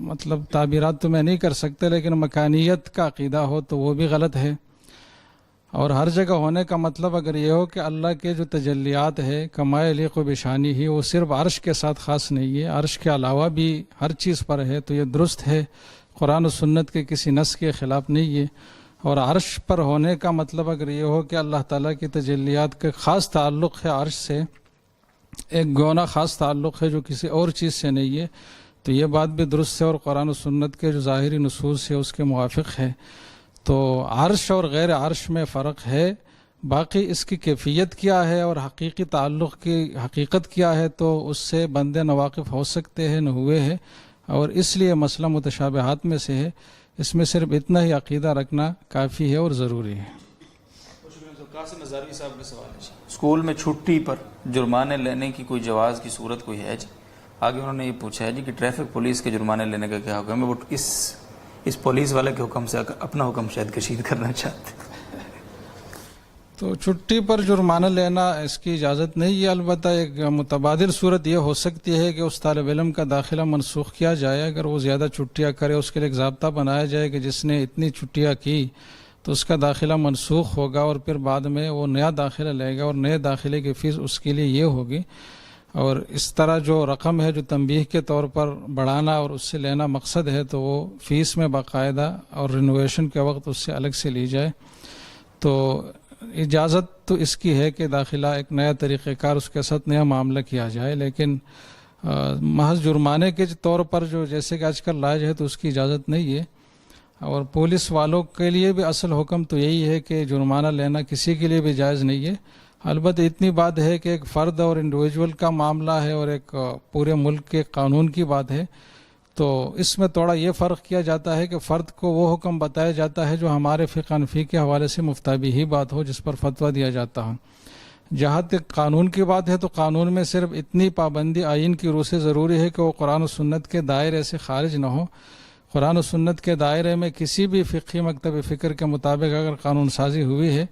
مطلب تعبیرات تو میں نہیں کر سکتے, لیکن مکانیت کا عقیدہ ہو تو وہ بھی غلط ہے. اور ہر جگہ ہونے کا مطلب اگر یہ ہو کہ اللہ کے جو تجلیات ہے کمائے لیق و بشانی ہی, وہ صرف عرش کے ساتھ خاص نہیں ہے, عرش کے علاوہ بھی ہر چیز پر ہے, تو یہ درست ہے, قرآن و سنت کے کسی نص کے خلاف نہیں ہے. اور عرش پر ہونے کا مطلب اگر یہ ہو کہ اللہ تعالیٰ کی تجلیات کا خاص تعلق ہے عرش سے, ایک گونا خاص تعلق ہے جو کسی اور چیز سے نہیں ہے, تو یہ بات بھی درست ہے اور قرآن و سنت کے جو ظاہری نصوص ہے اس کے موافق ہے. تو عرش اور غیر عرش میں فرق ہے. باقی اس کی کیفیت کیا ہے اور حقیقی تعلق کی حقیقت کیا ہے تو اس سے بندے نواقف ہو سکتے ہیں, نہ ہوئے ہیں, اور اس لیے مسئلہ متشابہات میں سے ہے. اس میں صرف اتنا ہی عقیدہ رکھنا کافی ہے اور ضروری ہے. قاسم نظاروی صاحب کا سوال ہے, اسکول میں چھٹی پر جرمانے لینے کی کوئی جواز کی صورت کوئی ہے جی؟ آگے انہوں نے یہ پوچھا ہے جی کہ ٹریفک پولیس کے جرمانے لینے کا کیا حکم ہے؟ وہ اس پولیس والے کے حکم سے اپنا حکم شاید کشید کرنا چاہتے ہیں. تو چھٹی پر جرمانہ لینا اس کی اجازت نہیں ہے. البتہ ایک متبادل صورت یہ ہو سکتی ہے کہ اس طالب علم کا داخلہ منسوخ کیا جائے. اگر وہ زیادہ چھٹیاں کرے اس کے لیے ایک ضابطہ بنایا جائے کہ جس نے اتنی چھٹیاں کی تو اس کا داخلہ منسوخ ہوگا, اور پھر بعد میں وہ نیا داخلہ لے گا اور نئے داخلے کی فیس اس کے لیے یہ ہوگی. اور اس طرح جو رقم ہے جو تنبیہ کے طور پر بڑھانا اور اس سے لینا مقصد ہے تو وہ فیس میں باقاعدہ اور رینوویشن کے وقت اس سے الگ سے لی جائے. تو اجازت تو اس کی ہے کہ داخلہ ایک نیا طریقہ کار اس کے ساتھ نیا معاملہ کیا جائے, لیکن محض جرمانے کے طور پر جو جیسے کہ آج کل رائج ہے تو اس کی اجازت نہیں ہے. اور پولیس والوں کے لیے بھی اصل حکم تو یہی ہے کہ جرمانہ لینا کسی کے لیے بھی جائز نہیں ہے. البتہ اتنی بات ہے کہ ایک فرد اور انڈیویجول کا معاملہ ہے اور ایک پورے ملک کے قانون کی بات ہے، تو اس میں تھوڑا یہ فرق کیا جاتا ہے کہ فرد کو وہ حکم بتایا جاتا ہے جو ہمارے فقہ حنفی کے حوالے سے مفتابی ہی بات ہو، جس پر فتویٰ دیا جاتا ہے۔ جہاں تک قانون کی بات ہے تو قانون میں صرف اتنی پابندی آئین کی روح سے ضروری ہے کہ وہ قرآن و سنت کے دائرے سے خارج نہ ہو۔ قرآن و سنت کے دائرے میں کسی بھی فقہی مکتب فکر کے مطابق اگر قانون سازی ہوئی ہے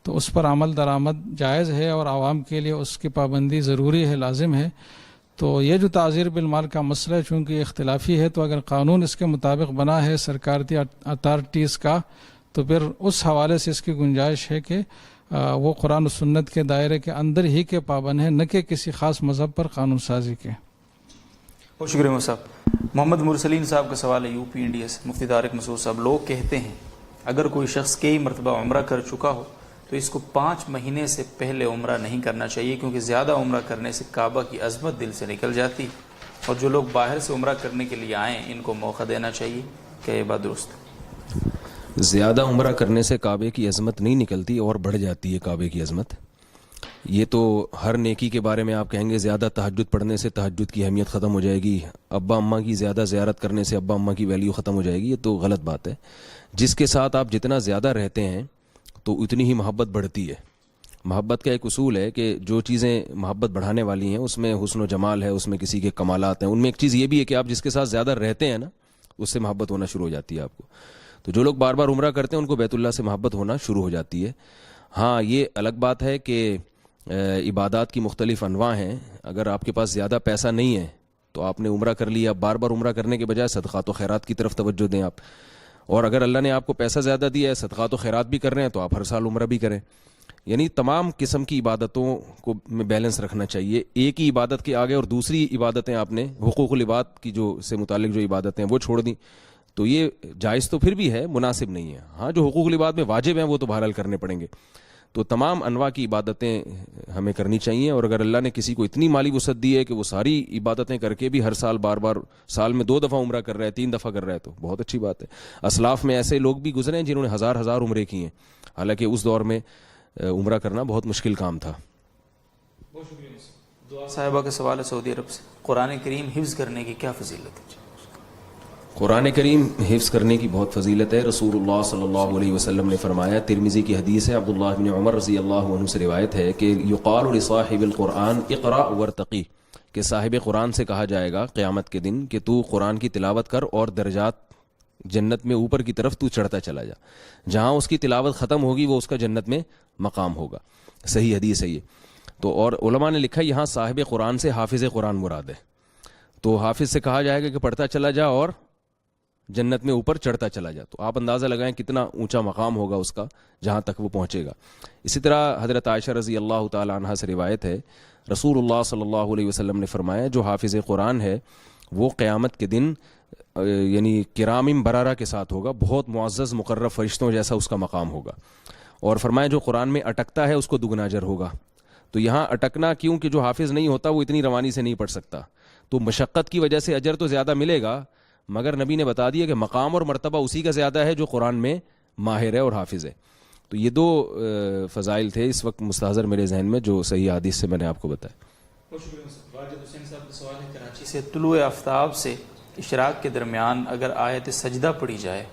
تو اس پر عمل درآمد جائز ہے اور عوام کے لیے اس کی پابندی ضروری ہے، لازم ہے۔ تو یہ جو تعزیر بالمال کا مسئلہ ہے، چونکہ اختلافی ہے، تو اگر قانون اس کے مطابق بنا ہے سرکارتی اتھارٹیز کا، تو پھر اس حوالے سے اس کی گنجائش ہے کہ وہ قرآن و سنت کے دائرے کے اندر ہی کے پابند ہیں، نہ کہ کسی خاص مذہب پر قانون سازی کے۔ بہت شکریہ صاحب۔ محمد مرسلین صاحب کا سوال ہے یو پی انڈیا سے، مفتی طارق مسعود صاحب، لوگ کہتے ہیں اگر کوئی شخص کئی مرتبہ عمرہ کر چکا ہو تو اس کو 5 مہینے سے پہلے عمرہ نہیں کرنا چاہیے، کیونکہ زیادہ عمرہ کرنے سے کعبہ کی عظمت دل سے نکل جاتی، اور جو لوگ باہر سے عمرہ کرنے کے لیے آئیں ان کو موقع دینا چاہیے۔ کیا یہ بات درست ہے؟ زیادہ عمرہ کرنے سے کعبے کی عظمت نہیں نکلتی اور بڑھ جاتی ہے کعبے کی عظمت۔ یہ تو ہر نیکی کے بارے میں آپ کہیں گے زیادہ تہجد پڑھنے سے تہجد کی اہمیت ختم ہو جائے گی، ابا اماں کی زیادہ زیارت کرنے سے ابا اماں کی ویلیو ختم ہو جائے گی، یہ تو غلط بات ہے۔ جس کے ساتھ آپ جتنا زیادہ رہتے ہیں تو اتنی ہی محبت بڑھتی ہے۔ محبت کا ایک اصول ہے کہ جو چیزیں محبت بڑھانے والی ہیں اس میں حسن و جمال ہے، اس میں کسی کے کمالات ہیں، ان میں ایک چیز یہ بھی ہے کہ آپ جس کے ساتھ زیادہ رہتے ہیں نا اس سے محبت ہونا شروع ہو جاتی ہے آپ کو۔ تو جو لوگ بار بار عمرہ کرتے ہیں ان کو بیت اللہ سے محبت ہونا شروع ہو جاتی ہے۔ ہاں یہ الگ بات ہے کہ عبادات کی مختلف انواع ہیں، اگر آپ کے پاس زیادہ پیسہ نہیں ہے تو آپ نے عمرہ کر لیا، بار بار عمرہ کرنے کے بجائے صدقات و خیرات کی طرف توجہ دیں آپ، اور اگر اللہ نے آپ کو پیسہ زیادہ دیا ہے، صدقات و خیرات بھی کر رہے ہیں، تو آپ ہر سال عمرہ بھی کریں۔ یعنی تمام قسم کی عبادتوں کو میں بیلنس رکھنا چاہیے۔ ایک ہی عبادت کے آگے اور دوسری عبادتیں آپ نے حقوق العباد کی جو سے متعلق جو عبادتیں وہ چھوڑ دیں، تو یہ جائز تو پھر بھی ہے، مناسب نہیں ہے۔ ہاں جو حقوق العباد میں واجب ہیں وہ تو بہرحال کرنے پڑیں گے۔ تو تمام انواع کی عبادتیں ہمیں کرنی چاہیے، اور اگر اللہ نے کسی کو اتنی مالی وسعت دی ہے کہ وہ ساری عبادتیں کر کے بھی ہر سال بار بار سال میں 2 دفعہ عمرہ کر رہا ہے، 3 دفعہ کر رہا ہے، تو بہت اچھی بات ہے۔ اسلاف میں ایسے لوگ بھی گزرے ہیں جنہوں نے ہزار عمرے کی ہیں، حالانکہ اس دور میں عمرہ کرنا بہت مشکل کام تھا۔ بہت شکریہ۔ دعا صاحبہ کا سوال ہے سعودی عرب سے، قرآن کریم حفظ کرنے کی کیا فضیلت ہے؟ قرآن کریم حفظ کرنے کی بہت فضیلت ہے۔ رسول اللہ صلی اللہ علیہ وسلم نے فرمایا، ترمذی کی حدیث ہے، عبداللہ بن عمر رضی اللہ عنہ سے روایت ہے کہ یقال لصاحب القرآن اقرأ وارتقی، کہ صاحب قرآن سے کہا جائے گا قیامت کے دن کہ تو قرآن کی تلاوت کر اور درجات جنت میں اوپر کی طرف تو چڑھتا چلا جا، جہاں اس کی تلاوت ختم ہوگی وہ اس کا جنت میں مقام ہوگا۔ صحیح حدیث ہے یہ تو، اور علماء نے لکھا یہاں صاحب قرآن سے حافظ قرآن مراد ہے، تو حافظ سے کہا جائے گا کہ پڑھتا چلا جا اور جنت میں اوپر چڑھتا چلا جا، تو آپ اندازہ لگائیں کتنا اونچا مقام ہوگا اس کا جہاں تک وہ پہنچے گا۔ اسی طرح حضرت عائشہ رضی اللہ تعالی عنہا سے روایت ہے، رسول اللہ صلی اللہ علیہ وسلم نے فرمایا جو حافظ قرآن ہے وہ قیامت کے دن یعنی کرام بررہ کے ساتھ ہوگا، بہت معزز مقرب فرشتوں جیسا اس کا مقام ہوگا، اور فرمایا جو قرآن میں اٹکتا ہے اس کو دگنا اجر ہوگا۔ تو یہاں اٹکنا کیوں کہ جو حافظ نہیں ہوتا وہ اتنی روانی سے نہیں پڑھ سکتا، تو مشقت کی وجہ سے اجر تو زیادہ ملے گا، مگر نبی نے بتا دیا کہ مقام اور مرتبہ اسی کا زیادہ ہے جو قرآن میں ماہر ہے اور حافظ ہے۔ تو یہ 2 فضائل تھے اس وقت مستحضر میرے ذہن میں جو صحیح حدیث سے میں نے آپ کو بتایا۔ بہت شکریہ۔ واجد حسین صاحب کا سوال ہے کراچی سے، طلوع آفتاب سے اشراق کے درمیان اگر آیت سجدہ پڑھی جائے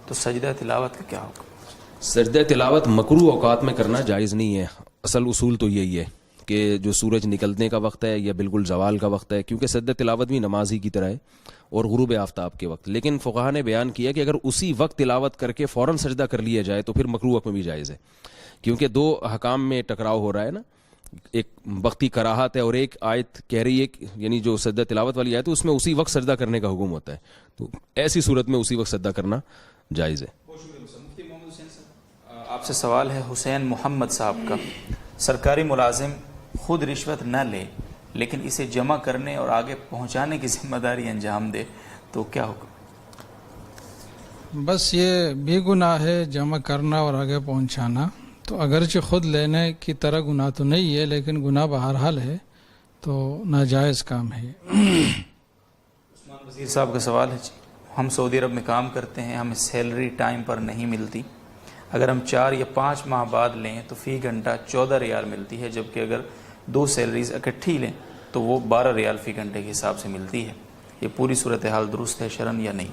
تو سجدہ تلاوت کا کیا حکم؟ سجدہ تلاوت مکروہ اوقات میں کرنا جائز نہیں ہے۔ اصل اصول تو یہی ہے کہ جو سورج نکلنے کا وقت ہے یا بالکل زوال کا وقت ہے، کیونکہ سجدہ تلاوت بھی نماز ہی کی طرح ہے، اور غروب آفتاب کے وقت۔ لیکن فقہا نے بیان کیا کہ اگر اسی وقت تلاوت کر کے فوراً سجدہ کر لیا جائے تو پھر مکروہ وقت میں بھی جائز ہے، کیونکہ 2 احکام میں ٹکراؤ ہو رہا ہے نا، ایک وقتی کراہت ہے اور ایک آیت کہہ رہی ہے یعنی جو سجدہ تلاوت والی آیت ہے اس میں اسی وقت سجدہ کرنے کا حکم ہوتا ہے، تو ایسی صورت میں اسی وقت سجدہ کرنا جائز ہے۔ بہت شکریہ۔ مفتی محمد حسین صاحب آپ سے سوال ہے حسین محمد صاحب کا، سرکاری ملازم خود رشوت نہ لے لیکن اسے جمع کرنے اور آگے پہنچانے کی ذمہ داری انجام دے تو کیا حکم؟ بس یہ بھی گناہ ہے جمع کرنا اور آگے پہنچانا، تو اگرچہ خود لینے کی طرح گناہ تو نہیں ہے لیکن گناہ بہرحال ہے، تو ناجائز کام ہے۔ عثمان وزیر صاحب کا سوال ہے، ہم سعودی عرب میں کام کرتے ہیں، ہمیں سیلری ٹائم پر نہیں ملتی، اگر ہم 4 یا 5 ماہ بعد لیں تو فی گھنٹہ 14 ریال ملتی ہے، جبکہ اگر 2 سیلریز اکٹھی لیں تو وہ 12 ریال فی گھنٹے کے حساب سے ملتی ہے۔ یہ پوری صورتحال درست ہے شرعاً یا نہیں؟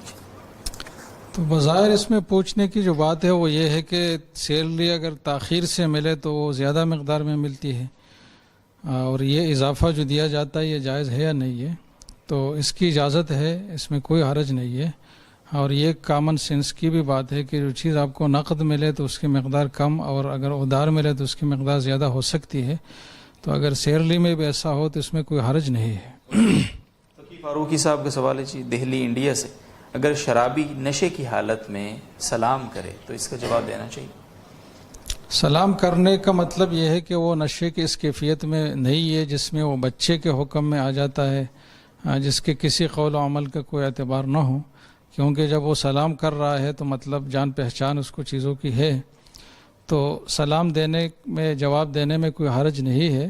تو بظاہر اس میں پوچھنے کی جو بات ہے وہ یہ ہے کہ سیلری اگر تاخیر سے ملے تو وہ زیادہ مقدار میں ملتی ہے، اور یہ اضافہ جو دیا جاتا ہے یہ جائز ہے یا نہیں ہے؟ تو اس کی اجازت ہے، اس میں کوئی حرج نہیں ہے، اور یہ کامن سینس کی بھی بات ہے کہ جو چیز آپ کو نقد ملے تو اس کی مقدار کم، اور اگر ادھار ملے تو اس کی مقدار زیادہ ہو سکتی ہے۔ تو اگر سیلری میں بھی ایسا ہو تو اس میں کوئی حرج نہیں ہے۔ فقی فاروقی صاحب کا سوال ہے جی، دہلی انڈیا سے، اگر شرابی نشے کی حالت میں سلام کرے تو اس کا جواب دینا چاہیے؟ سلام کرنے کا مطلب یہ ہے کہ وہ نشے کی اس کیفیت میں نہیں ہے جس میں وہ بچے کے حکم میں آ جاتا ہے، جس کے کسی قول و عمل کا کوئی اعتبار نہ ہو، کیونکہ جب وہ سلام کر رہا ہے تو مطلب جان پہچان اس کو چیزوں کی ہے، تو سلام دینے میں، جواب دینے میں کوئی حرج نہیں ہے۔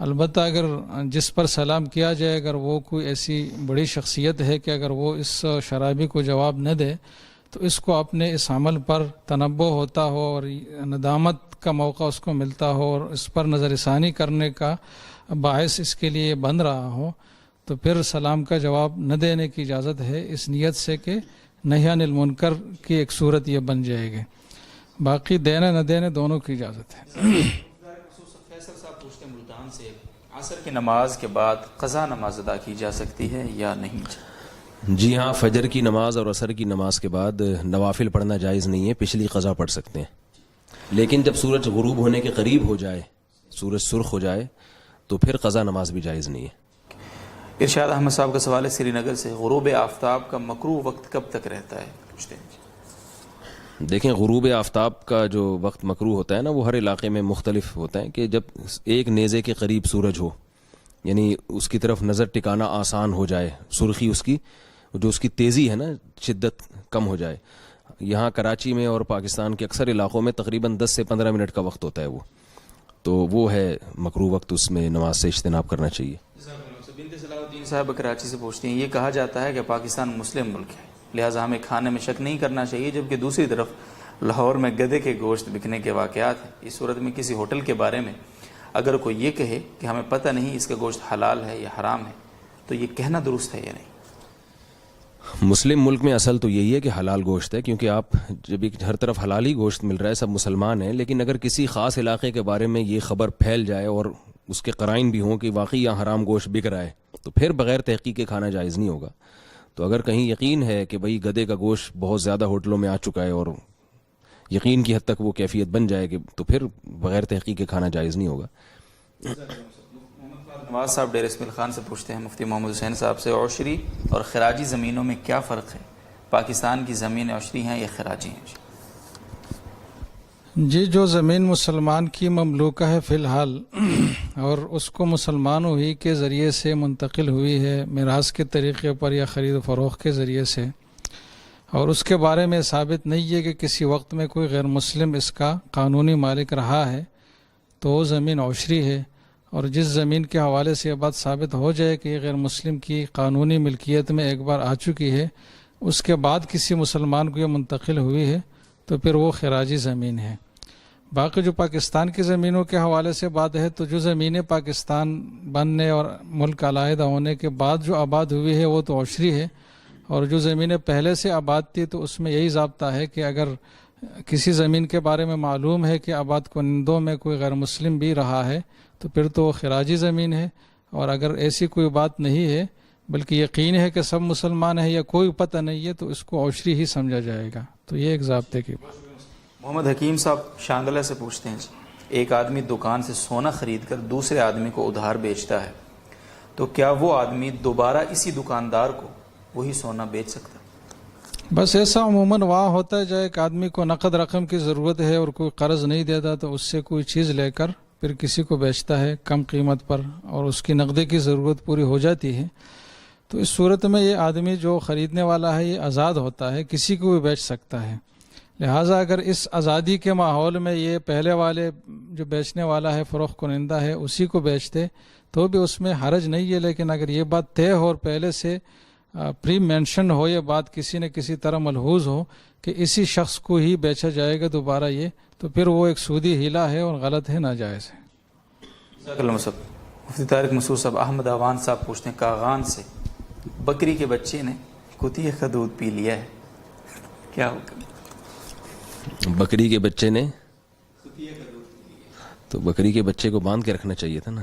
البتہ اگر جس پر سلام کیا جائے اگر وہ کوئی ایسی بڑی شخصیت ہے کہ اگر وہ اس شرابی کو جواب نہ دے تو اس کو اپنے اس عمل پر تنبہ ہوتا ہو اور ندامت کا موقع اس کو ملتا ہو اور اس پر نظر ثانی کرنے کا باعث اس کے لیے بن رہا ہو، تو پھر سلام کا جواب نہ دینے کی اجازت ہے، اس نیت سے کہ نہی عن المنکر کی ایک صورت یہ بن جائے گی۔ باقی دینے نہ دینے دونوں کی اجازت ہے۔ فیصل صاحب پوچھتے ہیں ملتان سے، عصر کی نماز کے بعد قضا نماز ادا کی جا سکتی ہے یا نہیں؟ جی ہاں، فجر کی نماز اور عصر کی نماز کے بعد نوافل پڑھنا جائز نہیں ہے، پچھلی قضا پڑھ سکتے ہیں، لیکن جب سورج غروب ہونے کے قریب ہو جائے، سورج سرخ ہو جائے تو پھر قضا نماز بھی جائز نہیں ہے۔ ارشاد احمد صاحب کا سوال ہے سری نگر سے، غروب آفتاب کا مکروہ وقت کب تک رہتا ہے؟ پوچھتے ہیں۔ دیکھیں، غروب آفتاب کا جو وقت مکروہ ہوتا ہے نا، وہ ہر علاقے میں مختلف ہوتا ہے، کہ جب ایک نیزے کے قریب سورج ہو، یعنی اس کی طرف نظر ٹکانا آسان ہو جائے، سرخی اس کی جو اس کی تیزی ہے نا، شدت کم ہو جائے۔ یہاں کراچی میں اور پاکستان کے اکثر علاقوں میں تقریباً 10 سے 15 منٹ کا وقت ہوتا ہے، وہ ہے مکروہ وقت، اس میں نماز سے اجتناب کرنا چاہیے۔ بنت صلاح الدین صاحب کراچی سے پوچھتے ہیں، یہ کہا جاتا ہے کہ پاکستان مسلم ملک ہے، لہٰذا ہمیں کھانے میں شک نہیں کرنا چاہیے، جبکہ دوسری طرف لاہور میں گدھے کے گوشت بکنے کے واقعات ہیں۔ اس صورت میں کسی ہوٹل کے بارے میں اگر کوئی یہ کہے کہ ہمیں پتہ نہیں اس کا گوشت حلال ہے یا حرام ہے، تو یہ کہنا درست ہے یا نہیں؟ مسلم ملک میں اصل تو یہی ہے کہ حلال گوشت ہے، کیونکہ آپ جب ہر طرف حلال ہی گوشت مل رہا ہے، سب مسلمان ہیں، لیکن اگر کسی خاص علاقے کے بارے میں یہ خبر پھیل جائے اور اس کے قرائن بھی ہوں کہ واقعی یہاں حرام گوشت بک رہا ہے، تو پھر بغیر تحقیق کے کھانا جائز نہیں ہوگا۔ تو اگر کہیں یقین ہے کہ بھئی گدھے کا گوشت بہت زیادہ ہوٹلوں میں آ چکا ہے اور یقین کی حد تک وہ کیفیت بن جائے گی، تو پھر بغیر تحقیق کے کھانا جائز نہیں ہوگا۔ نواز صاحب ڈیر اسماعیل خان سے پوچھتے ہیں مفتی محمد حسین صاحب سے، عشری اور خراجی زمینوں میں کیا فرق ہے؟ پاکستان کی زمینیں عشری ہیں یا خراجی ہیں؟ جی، جو زمین مسلمان کی مملوکہ ہے فی الحال اور اس کو مسلمانوں ہی کے ذریعے سے منتقل ہوئی ہے میراث کے طریقے پر یا خرید و فروخت کے ذریعے سے، اور اس کے بارے میں ثابت نہیں ہے کہ کسی وقت میں کوئی غیر مسلم اس کا قانونی مالک رہا ہے، تو وہ زمین عشری ہے۔ اور جس زمین کے حوالے سے یہ بات ثابت ہو جائے کہ یہ غیر مسلم کی قانونی ملکیت میں ایک بار آ چکی ہے، اس کے بعد کسی مسلمان کو یہ منتقل ہوئی ہے، تو پھر وہ خراجی زمین ہے۔ باقی جو پاکستان کی زمینوں کے حوالے سے بات ہے، تو جو زمینیں پاکستان بننے اور ملک علیحدہ ہونے کے بعد جو آباد ہوئی ہے وہ تو عشری ہے، اور جو زمینیں پہلے سے آباد تھی تو اس میں یہی ضابطہ ہے کہ اگر کسی زمین کے بارے میں معلوم ہے کہ آباد کنندوں میں کوئی غیر مسلم بھی رہا ہے تو پھر تو وہ خراجی زمین ہے، اور اگر ایسی کوئی بات نہیں ہے بلکہ یقین ہے کہ سب مسلمان ہیں یا کوئی پتہ نہیں ہے تو اس کو عشری ہی سمجھا جائے گا۔ تو یہ ایک ضابطے کی بات۔ محمد حکیم صاحب شانگلہ سے پوچھتے ہیں، ایک آدمی دکان سے سونا خرید کر دوسرے آدمی کو ادھار بیچتا ہے، تو کیا وہ آدمی دوبارہ اسی دکاندار کو وہی سونا بیچ سکتا ہے؟ بس ایسا عموماً وہاں ہوتا ہے، جب ایک آدمی کو نقد رقم کی ضرورت ہے اور کوئی قرض نہیں دیتا تو اس سے کوئی چیز لے کر پھر کسی کو بیچتا ہے کم قیمت پر، اور اس کی نقدے کی ضرورت پوری ہو جاتی ہے، تو اس صورت میں یہ آدمی جو خریدنے والا ہے یہ آزاد ہوتا ہے، کسی کو بھی بیچ سکتا ہے۔ لہٰذا اگر اس آزادی کے ماحول میں یہ پہلے والے جو بیچنے والا ہے، فروخت کنندہ ہے، اسی کو بیچتے تو بھی اس میں حرج نہیں ہے، لیکن اگر یہ بات طے ہو اور پہلے سے پری مینشن ہو، یہ بات کسی نہ کسی طرح ملحوظ ہو کہ اسی شخص کو ہی بیچا جائے گا دوبارہ یہ، تو پھر وہ ایک سودی ہیلا ہے اور غلط ہے، ناجائز ہے۔ جزاک اللہ صاحب۔ مفتی طارق مسعود صاحب، احمد آوان صاحب پوچھتے ہیں کاغان سے بکری کے بچے نے کتیے کا دودھ پی لیا ہے، کیا حکم؟ بکری کے بچے نے تو بکری کے بچے کو باندھ کے رکھنا چاہیے تھا نا۔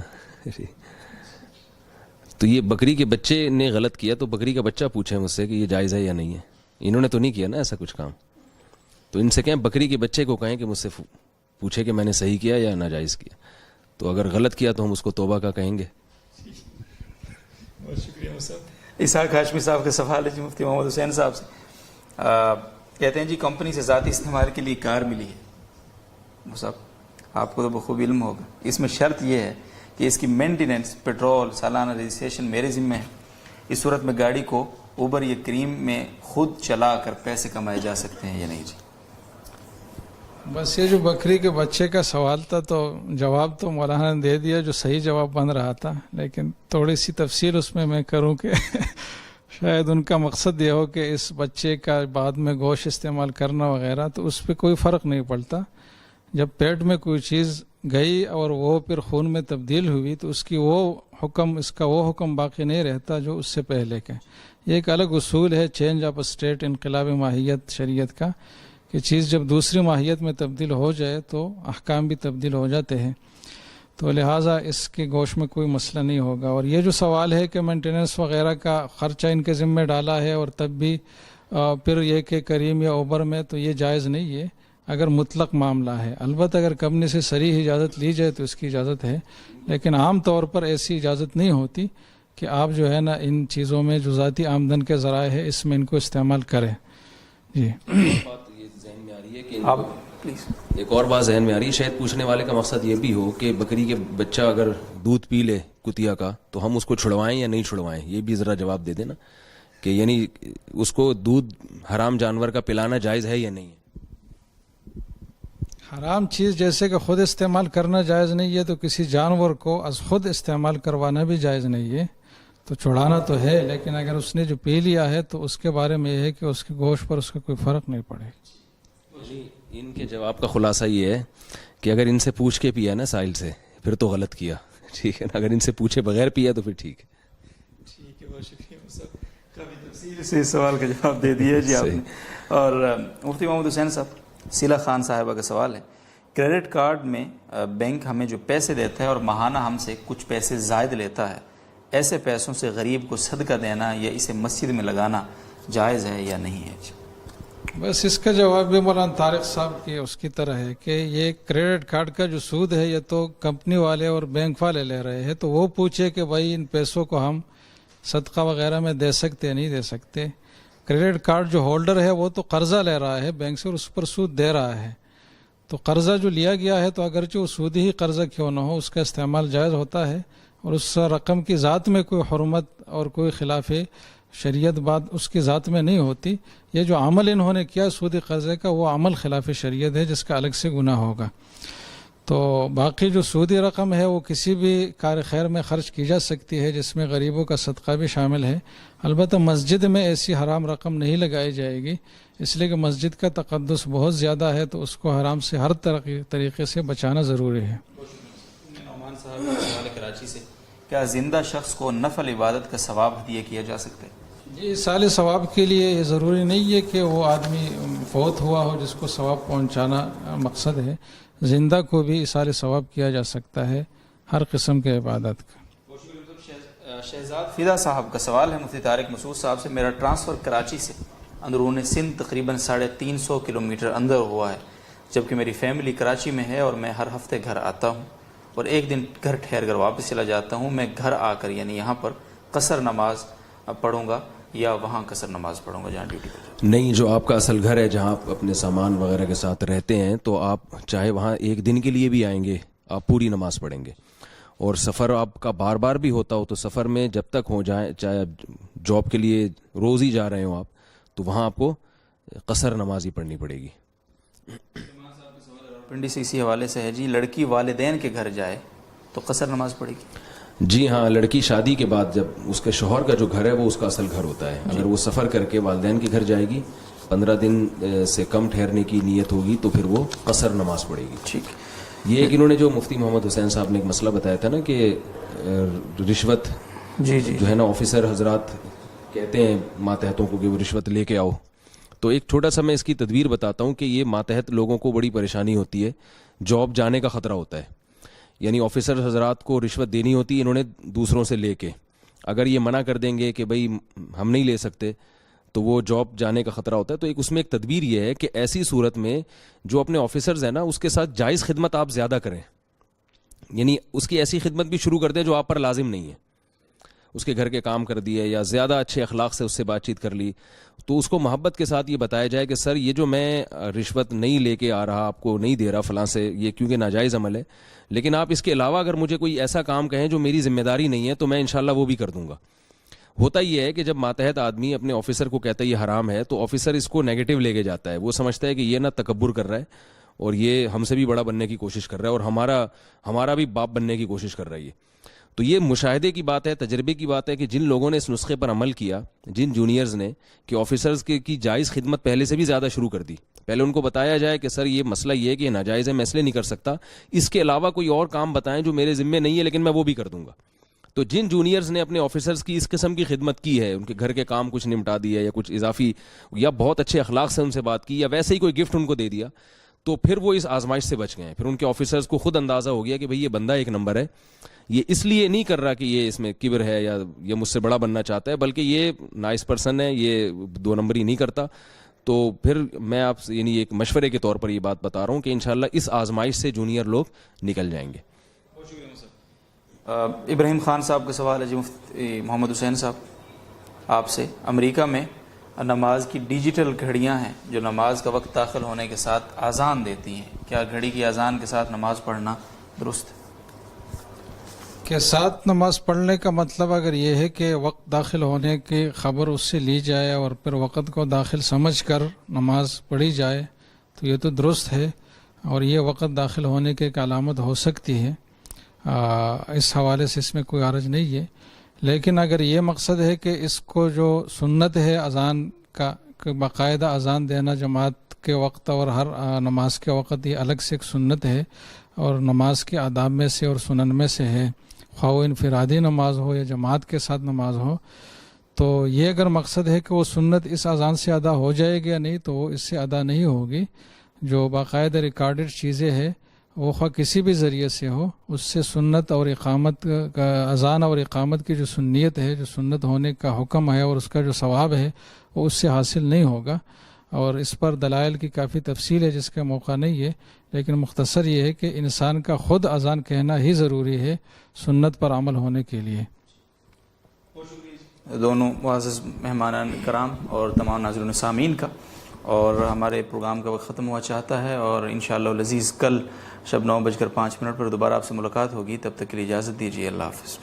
تو یہ بکری کے بچے نے غلط کیا تو بکری کا بچہ پوچھے مجھ سے کہ یہ جائز ہے یا نہیں ہے، انہوں نے تو نہیں کیا نا ایسا کچھ کام، تو ان سے کہیں بکری کے بچے کو کہیں کہ مجھ سے پوچھے کہ میں نے صحیح کیا یا ناجائز کیا، تو اگر غلط کیا تو ہم اس کو توبہ کا کہیں گے۔ بہت شکریہ صاحب۔ اسحاق ہاشمی صاحب کا سوال ہے جی مفتی محمد حسین صاحب سے، کہتے ہیں جی کمپنی سے ذاتی استعمال کے لیے کار ملی ہے صاحب، آپ کو تو بخوب علم ہوگا، اس میں شرط یہ ہے کہ اس کی مینٹیننس، پیٹرول، سالانہ رجسٹریشن میرے ذمہ ہے، اس صورت میں گاڑی کو اوبر یا کریم میں خود چلا کر پیسے کمائے جا سکتے ہیں یا نہیں جی؟ بس یہ جو بکری کے بچے کا سوال تھا تو جواب تو مولانا نے دے دیا جو صحیح جواب بن رہا تھا، لیکن تھوڑی سی تفصیل اس میں کروں کہ شاید ان کا مقصد یہ ہو کہ اس بچے کا بعد میں گوشت استعمال کرنا وغیرہ، تو اس پہ کوئی فرق نہیں پڑتا۔ جب پیٹ میں کوئی چیز گئی اور وہ پھر خون میں تبدیل ہوئی تو اس کا وہ حکم باقی نہیں رہتا جو اس سے پہلے کا۔ یہ ایک الگ اصول ہے چینج آف اسٹیٹ، انقلاب ماہیت شریعت کا، کہ چیز جب دوسری ماہیت میں تبدیل ہو جائے تو احکام بھی تبدیل ہو جاتے ہیں، تو لہٰذا اس کے گوشت میں کوئی مسئلہ نہیں ہوگا۔ اور یہ جو سوال ہے کہ مینٹیننس وغیرہ کا خرچہ ان کے ذمہ ڈالا ہے اور تب بھی پھر یہ کہ کریم یا اوبر میں، تو یہ جائز نہیں ہے اگر مطلق معاملہ ہے۔ البتہ اگر کمپنی سے صریح اجازت لی جائے تو اس کی اجازت ہے، لیکن عام طور پر ایسی اجازت نہیں ہوتی کہ آپ جو ہے نا ان چیزوں میں جو ذاتی آمدن کے ذرائع ہے اس میں ان کو استعمال کریں۔ جی آپ پلیز ایک اور بات ذہن میں آ رہی ہے، شاید پوچھنے والے کا مقصد یہ بھی ہو کہ بکری کے بچہ اگر دودھ پی لے کتیا کا تو ہم اس کو چھڑوائیں یا نہیں چھڑوائیں، یہ بھی ذرا جواب دے دینا کہ یعنی اس کو دودھ حرام جانور کا پلانا جائز ہے یا نہیں ہے۔ حرام چیز جیسے کہ خود استعمال کرنا جائز نہیں ہے، تو کسی جانور کو از خود استعمال کروانا بھی جائز نہیں ہے، تو چھڑانا تو ہے، لیکن اگر اس نے جو پی لیا ہے تو اس کے بارے میں یہ ہے کہ اس کے گوشت پر اس کا کوئی فرق نہیں پڑے۔ ان کے جواب کا خلاصہ یہ ہے کہ اگر ان سے پوچھ کے پیا نا سائل سے پھر تو غلط کیا، ٹھیک ہے نا، اگر ان سے پوچھے بغیر پیا تو پھر ٹھیک ہے۔ ٹھیک ہے، بہت شکریہ صاحب، کافی تفصیل سے اس سوال کا جواب دے دیا جی آپ نے۔ اور مفتی محمد حسین صاحب، سیلا خان صاحبہ کا سوال ہے، کریڈٹ کارڈ میں بینک ہمیں جو پیسے دیتا ہے اور ماہانہ ہم سے کچھ پیسے زائد لیتا ہے، ایسے پیسوں سے غریب کو صدقہ دینا یا اسے مسجد میں لگانا جائز ہے یا نہیں ہے؟ بس اس کا جواب بھی مولانا طارق صاحب کی اس کی طرح ہے کہ یہ کریڈٹ کارڈ کا جو سود ہے یہ تو کمپنی والے اور بینک والے لے رہے ہیں، تو وہ پوچھے کہ بھائی ان پیسوں کو ہم صدقہ وغیرہ میں دے سکتے نہیں دے سکتے۔ کریڈٹ کارڈ جو ہولڈر ہے وہ تو قرضہ لے رہا ہے بینک سے اور اس پر سود دے رہا ہے، تو قرضہ جو لیا گیا ہے تو اگرچہ وہ سودی ہی قرضہ کیوں نہ ہو اس کا استعمال جائز ہوتا ہے، اور اس رقم کی ذات میں کوئی حرمت اور کوئی خلاف شریعت بات اس کی ذات میں نہیں ہوتی۔ یہ جو عمل انہوں نے کیا سودی قرضے کا وہ عمل خلاف شریعت ہے جس کا الگ سے گناہ ہوگا۔ تو باقی جو سودی رقم ہے وہ کسی بھی کار خیر میں خرچ کی جا سکتی ہے جس میں غریبوں کا صدقہ بھی شامل ہے، البتہ مسجد میں ایسی حرام رقم نہیں لگائی جائے گی، اس لیے کہ مسجد کا تقدس بہت زیادہ ہے تو اس کو حرام سے ہر طریقے سے بچانا ضروری ہے۔ نعمان صاحب کا سوال ہے کراچی سے، کیا زندہ شخص کو نفل عبادت کا ثواب ہدیہ کیا جا سکتا ہے؟ جی، سال ثواب کے لیے یہ ضروری نہیں ہے کہ وہ آدمی فوت ہوا ہو جس کو ثواب پہنچانا مقصد ہے، زندہ کو بھی سال ثواب کیا جا سکتا ہے ہر قسم کے عبادت کا۔ شہزاد فدا صاحب کا سوال ہے مفتی طارق مسعود صاحب سے، میرا ٹرانسفر کراچی سے اندرون سندھ تقریباً 350 کلومیٹر اندر ہوا ہے، جبکہ میری فیملی کراچی میں ہے اور میں ہر ہفتے گھر آتا ہوں اور ایک دن گھر ٹھہر کر واپس چلا جاتا ہوں۔ میں گھر آ کر یعنی یہاں پر قصر نماز پڑھوں گا یا وہاں قصر نماز پڑھوں گا جہاں ڈیوٹی پر؟ نہیں، جو آپ کا اصل گھر ہے جہاں آپ اپنے سامان وغیرہ کے ساتھ رہتے ہیں تو آپ چاہے وہاں ایک دن کے لیے بھی آئیں گے آپ پوری نماز پڑھیں گے، اور سفر آپ کا بار بار بھی ہوتا ہو تو سفر میں جب تک ہو جائیں، چاہے جاب کے لیے روز ہی جا رہے ہوں آپ، تو وہاں آپ کو قصر نماز ہی پڑھنی پڑے گی۔ پنڈی سے اسی حوالے سے ہے جی، لڑکی والدین کے گھر جائے تو قصر نماز پڑھے گی؟ جی ہاں، لڑکی شادی کے بعد جب اس کے شوہر کا جو گھر ہے وہ اس کا اصل گھر ہوتا ہے، اگر وہ سفر کر کے والدین کے گھر جائے گی 15 دن سے کم ٹھہرنے کی نیت ہوگی تو پھر وہ قصر نماز پڑھے گی. ٹھیک. یہ ایک انہوں نے جو مفتی محمد حسین صاحب نے ایک مسئلہ بتایا تھا نا کہ رشوت جی جی جو ہے نا آفیسر حضرات کہتے ہیں ماتحتوں کو کہ وہ رشوت لے کے آؤ. تو ایک چھوٹا سا میں اس کی تدبیر بتاتا ہوں کہ یہ ماتحت لوگوں کو بڑی پریشانی ہوتی ہے, جاب جانے کا خطرہ ہوتا ہے. یعنی آفیسر حضرات کو رشوت دینی ہوتی ہے انہوں نے دوسروں سے لے کے, اگر یہ منع کر دیں گے کہ بھائی ہم نہیں لے سکتے تو وہ جاب جانے کا خطرہ ہوتا ہے. تو ایک اس میں ایک تدبیر یہ ہے کہ ایسی صورت میں جو اپنے آفیسرز ہیں نا اس کے ساتھ جائز خدمت آپ زیادہ کریں, یعنی اس کی ایسی خدمت بھی شروع کر دیں جو آپ پر لازم نہیں ہے. اس کے گھر کے کام کر دیے یا زیادہ اچھے اخلاق سے اس سے بات چیت کر لی, تو اس کو محبت کے ساتھ یہ بتایا جائے کہ سر یہ جو میں رشوت نہیں لے کے آ رہا, آپ کو نہیں دے رہا فلاں سے, یہ کیونکہ ناجائز عمل ہے, لیکن آپ اس کے علاوہ اگر مجھے کوئی ایسا کام کہیں جو میری ذمہ داری نہیں ہے تو میں انشاءاللہ وہ بھی کر دوں گا. ہوتا یہ ہے کہ جب ماتحت آدمی اپنے آفیسر کو کہتا ہے یہ حرام ہے تو آفیسر اس کو نیگیٹو لے کے جاتا ہے, وہ سمجھتا ہے کہ یہ نہ تکبر کر رہا ہے اور یہ ہم سے بھی بڑا بننے کی کوشش کر رہا ہے اور ہمارا بھی باپ بننے کی کوشش کر رہا ہے. تو یہ مشاہدے کی بات ہے, تجربے کی بات ہے کہ جن لوگوں نے اس نسخے پر عمل کیا, جن جونیئرز نے کہ آفیسرز کی جائز خدمت پہلے سے بھی زیادہ شروع کر دی, پہلے ان کو بتایا جائے کہ سر یہ مسئلہ یہ ہے کہ یہ ناجائز ہے, میں اس لیے نہیں کر سکتا, اس کے علاوہ کوئی اور کام بتائیں جو میرے ذمے نہیں ہے لیکن میں وہ بھی کر دوں گا. تو جن جونیئرز نے اپنے آفیسرز کی اس قسم کی خدمت کی ہے, ان کے گھر کے کام کچھ نمٹا دیا یا کچھ اضافی یا بہت اچھے اخلاق سے ان سے بات کی یا ویسے ہی کوئی گفٹ ان کو دے دیا, تو پھر وہ اس آزمائش سے بچ گئے ہیں. پھر ان کے آفیسرز کو خود اندازہ ہو گیا کہ بھئی یہ بندہ ایک نمبر ہے, یہ اس لیے نہیں کر رہا کہ یہ اس میں کبر ہے یا یہ مجھ سے بڑا بننا چاہتا ہے, بلکہ یہ نائس پرسن ہے, یہ 2 نمبری نہیں کرتا. تو پھر میں آپ سے یعنی ایک مشورے کے طور پر یہ بات بتا رہا ہوں کہ انشاءاللہ اس آزمائش سے جونیئر لوگ نکل جائیں گے. ابراہیم خان صاحب کا سوال ہے جی مفتی محمد حسین صاحب آپ سے. امریکہ میں نماز کی ڈیجیٹل گھڑیاں ہیں جو نماز کا وقت داخل ہونے کے ساتھ اذان دیتی ہیں, کیا گھڑی کی اذان کے ساتھ نماز پڑھنا درست ہے؟ کے ساتھ نماز پڑھنے کا مطلب اگر یہ ہے کہ وقت داخل ہونے کی خبر اس سے لی جائے اور پھر وقت کو داخل سمجھ کر نماز پڑھی جائے تو یہ تو درست ہے, اور یہ وقت داخل ہونے کی ایک علامت ہو سکتی ہے. اس حوالے سے اس میں کوئی حرج نہیں ہے. لیکن اگر یہ مقصد ہے کہ اس کو جو سنت ہے اذان کا, کہ باقاعدہ اذان دینا جماعت کے وقت اور ہر نماز کے وقت, یہ الگ سے ایک سنت ہے اور نماز کے آداب میں سے اور سنن میں سے ہے, خواہ وہ انفرادی نماز ہو یا جماعت کے ساتھ نماز ہو. تو یہ اگر مقصد ہے کہ وہ سنت اس اذان سے ادا ہو جائے گی یا نہیں, تو وہ اس سے ادا نہیں ہوگی. جو باقاعدہ ریکارڈڈ چیزیں ہیں وہ خواہ کسی بھی ذریعے سے ہو, اس سے سنت اور اقامت کا اذان اور اقامت کی جو سنیت ہے, جو سنت ہونے کا حکم ہے اور اس کا جو ثواب ہے وہ اس سے حاصل نہیں ہوگا. اور اس پر دلائل کی کافی تفصیل ہے جس کا موقع نہیں ہے, لیکن مختصر یہ ہے کہ انسان کا خود اذان کہنا ہی ضروری ہے سنت پر عمل ہونے کے لیے. دونوں معزز مہمان کرام اور تمام ناظرین سامعین کا, اور ہمارے پروگرام کا وقت ختم ہوا چاہتا ہے, اور انشاءاللہ العزیز کل شب 9:05 پر دوبارہ آپ سے ملاقات ہوگی. تب تک کے لیے اجازت دیجیے. اللہ حافظ.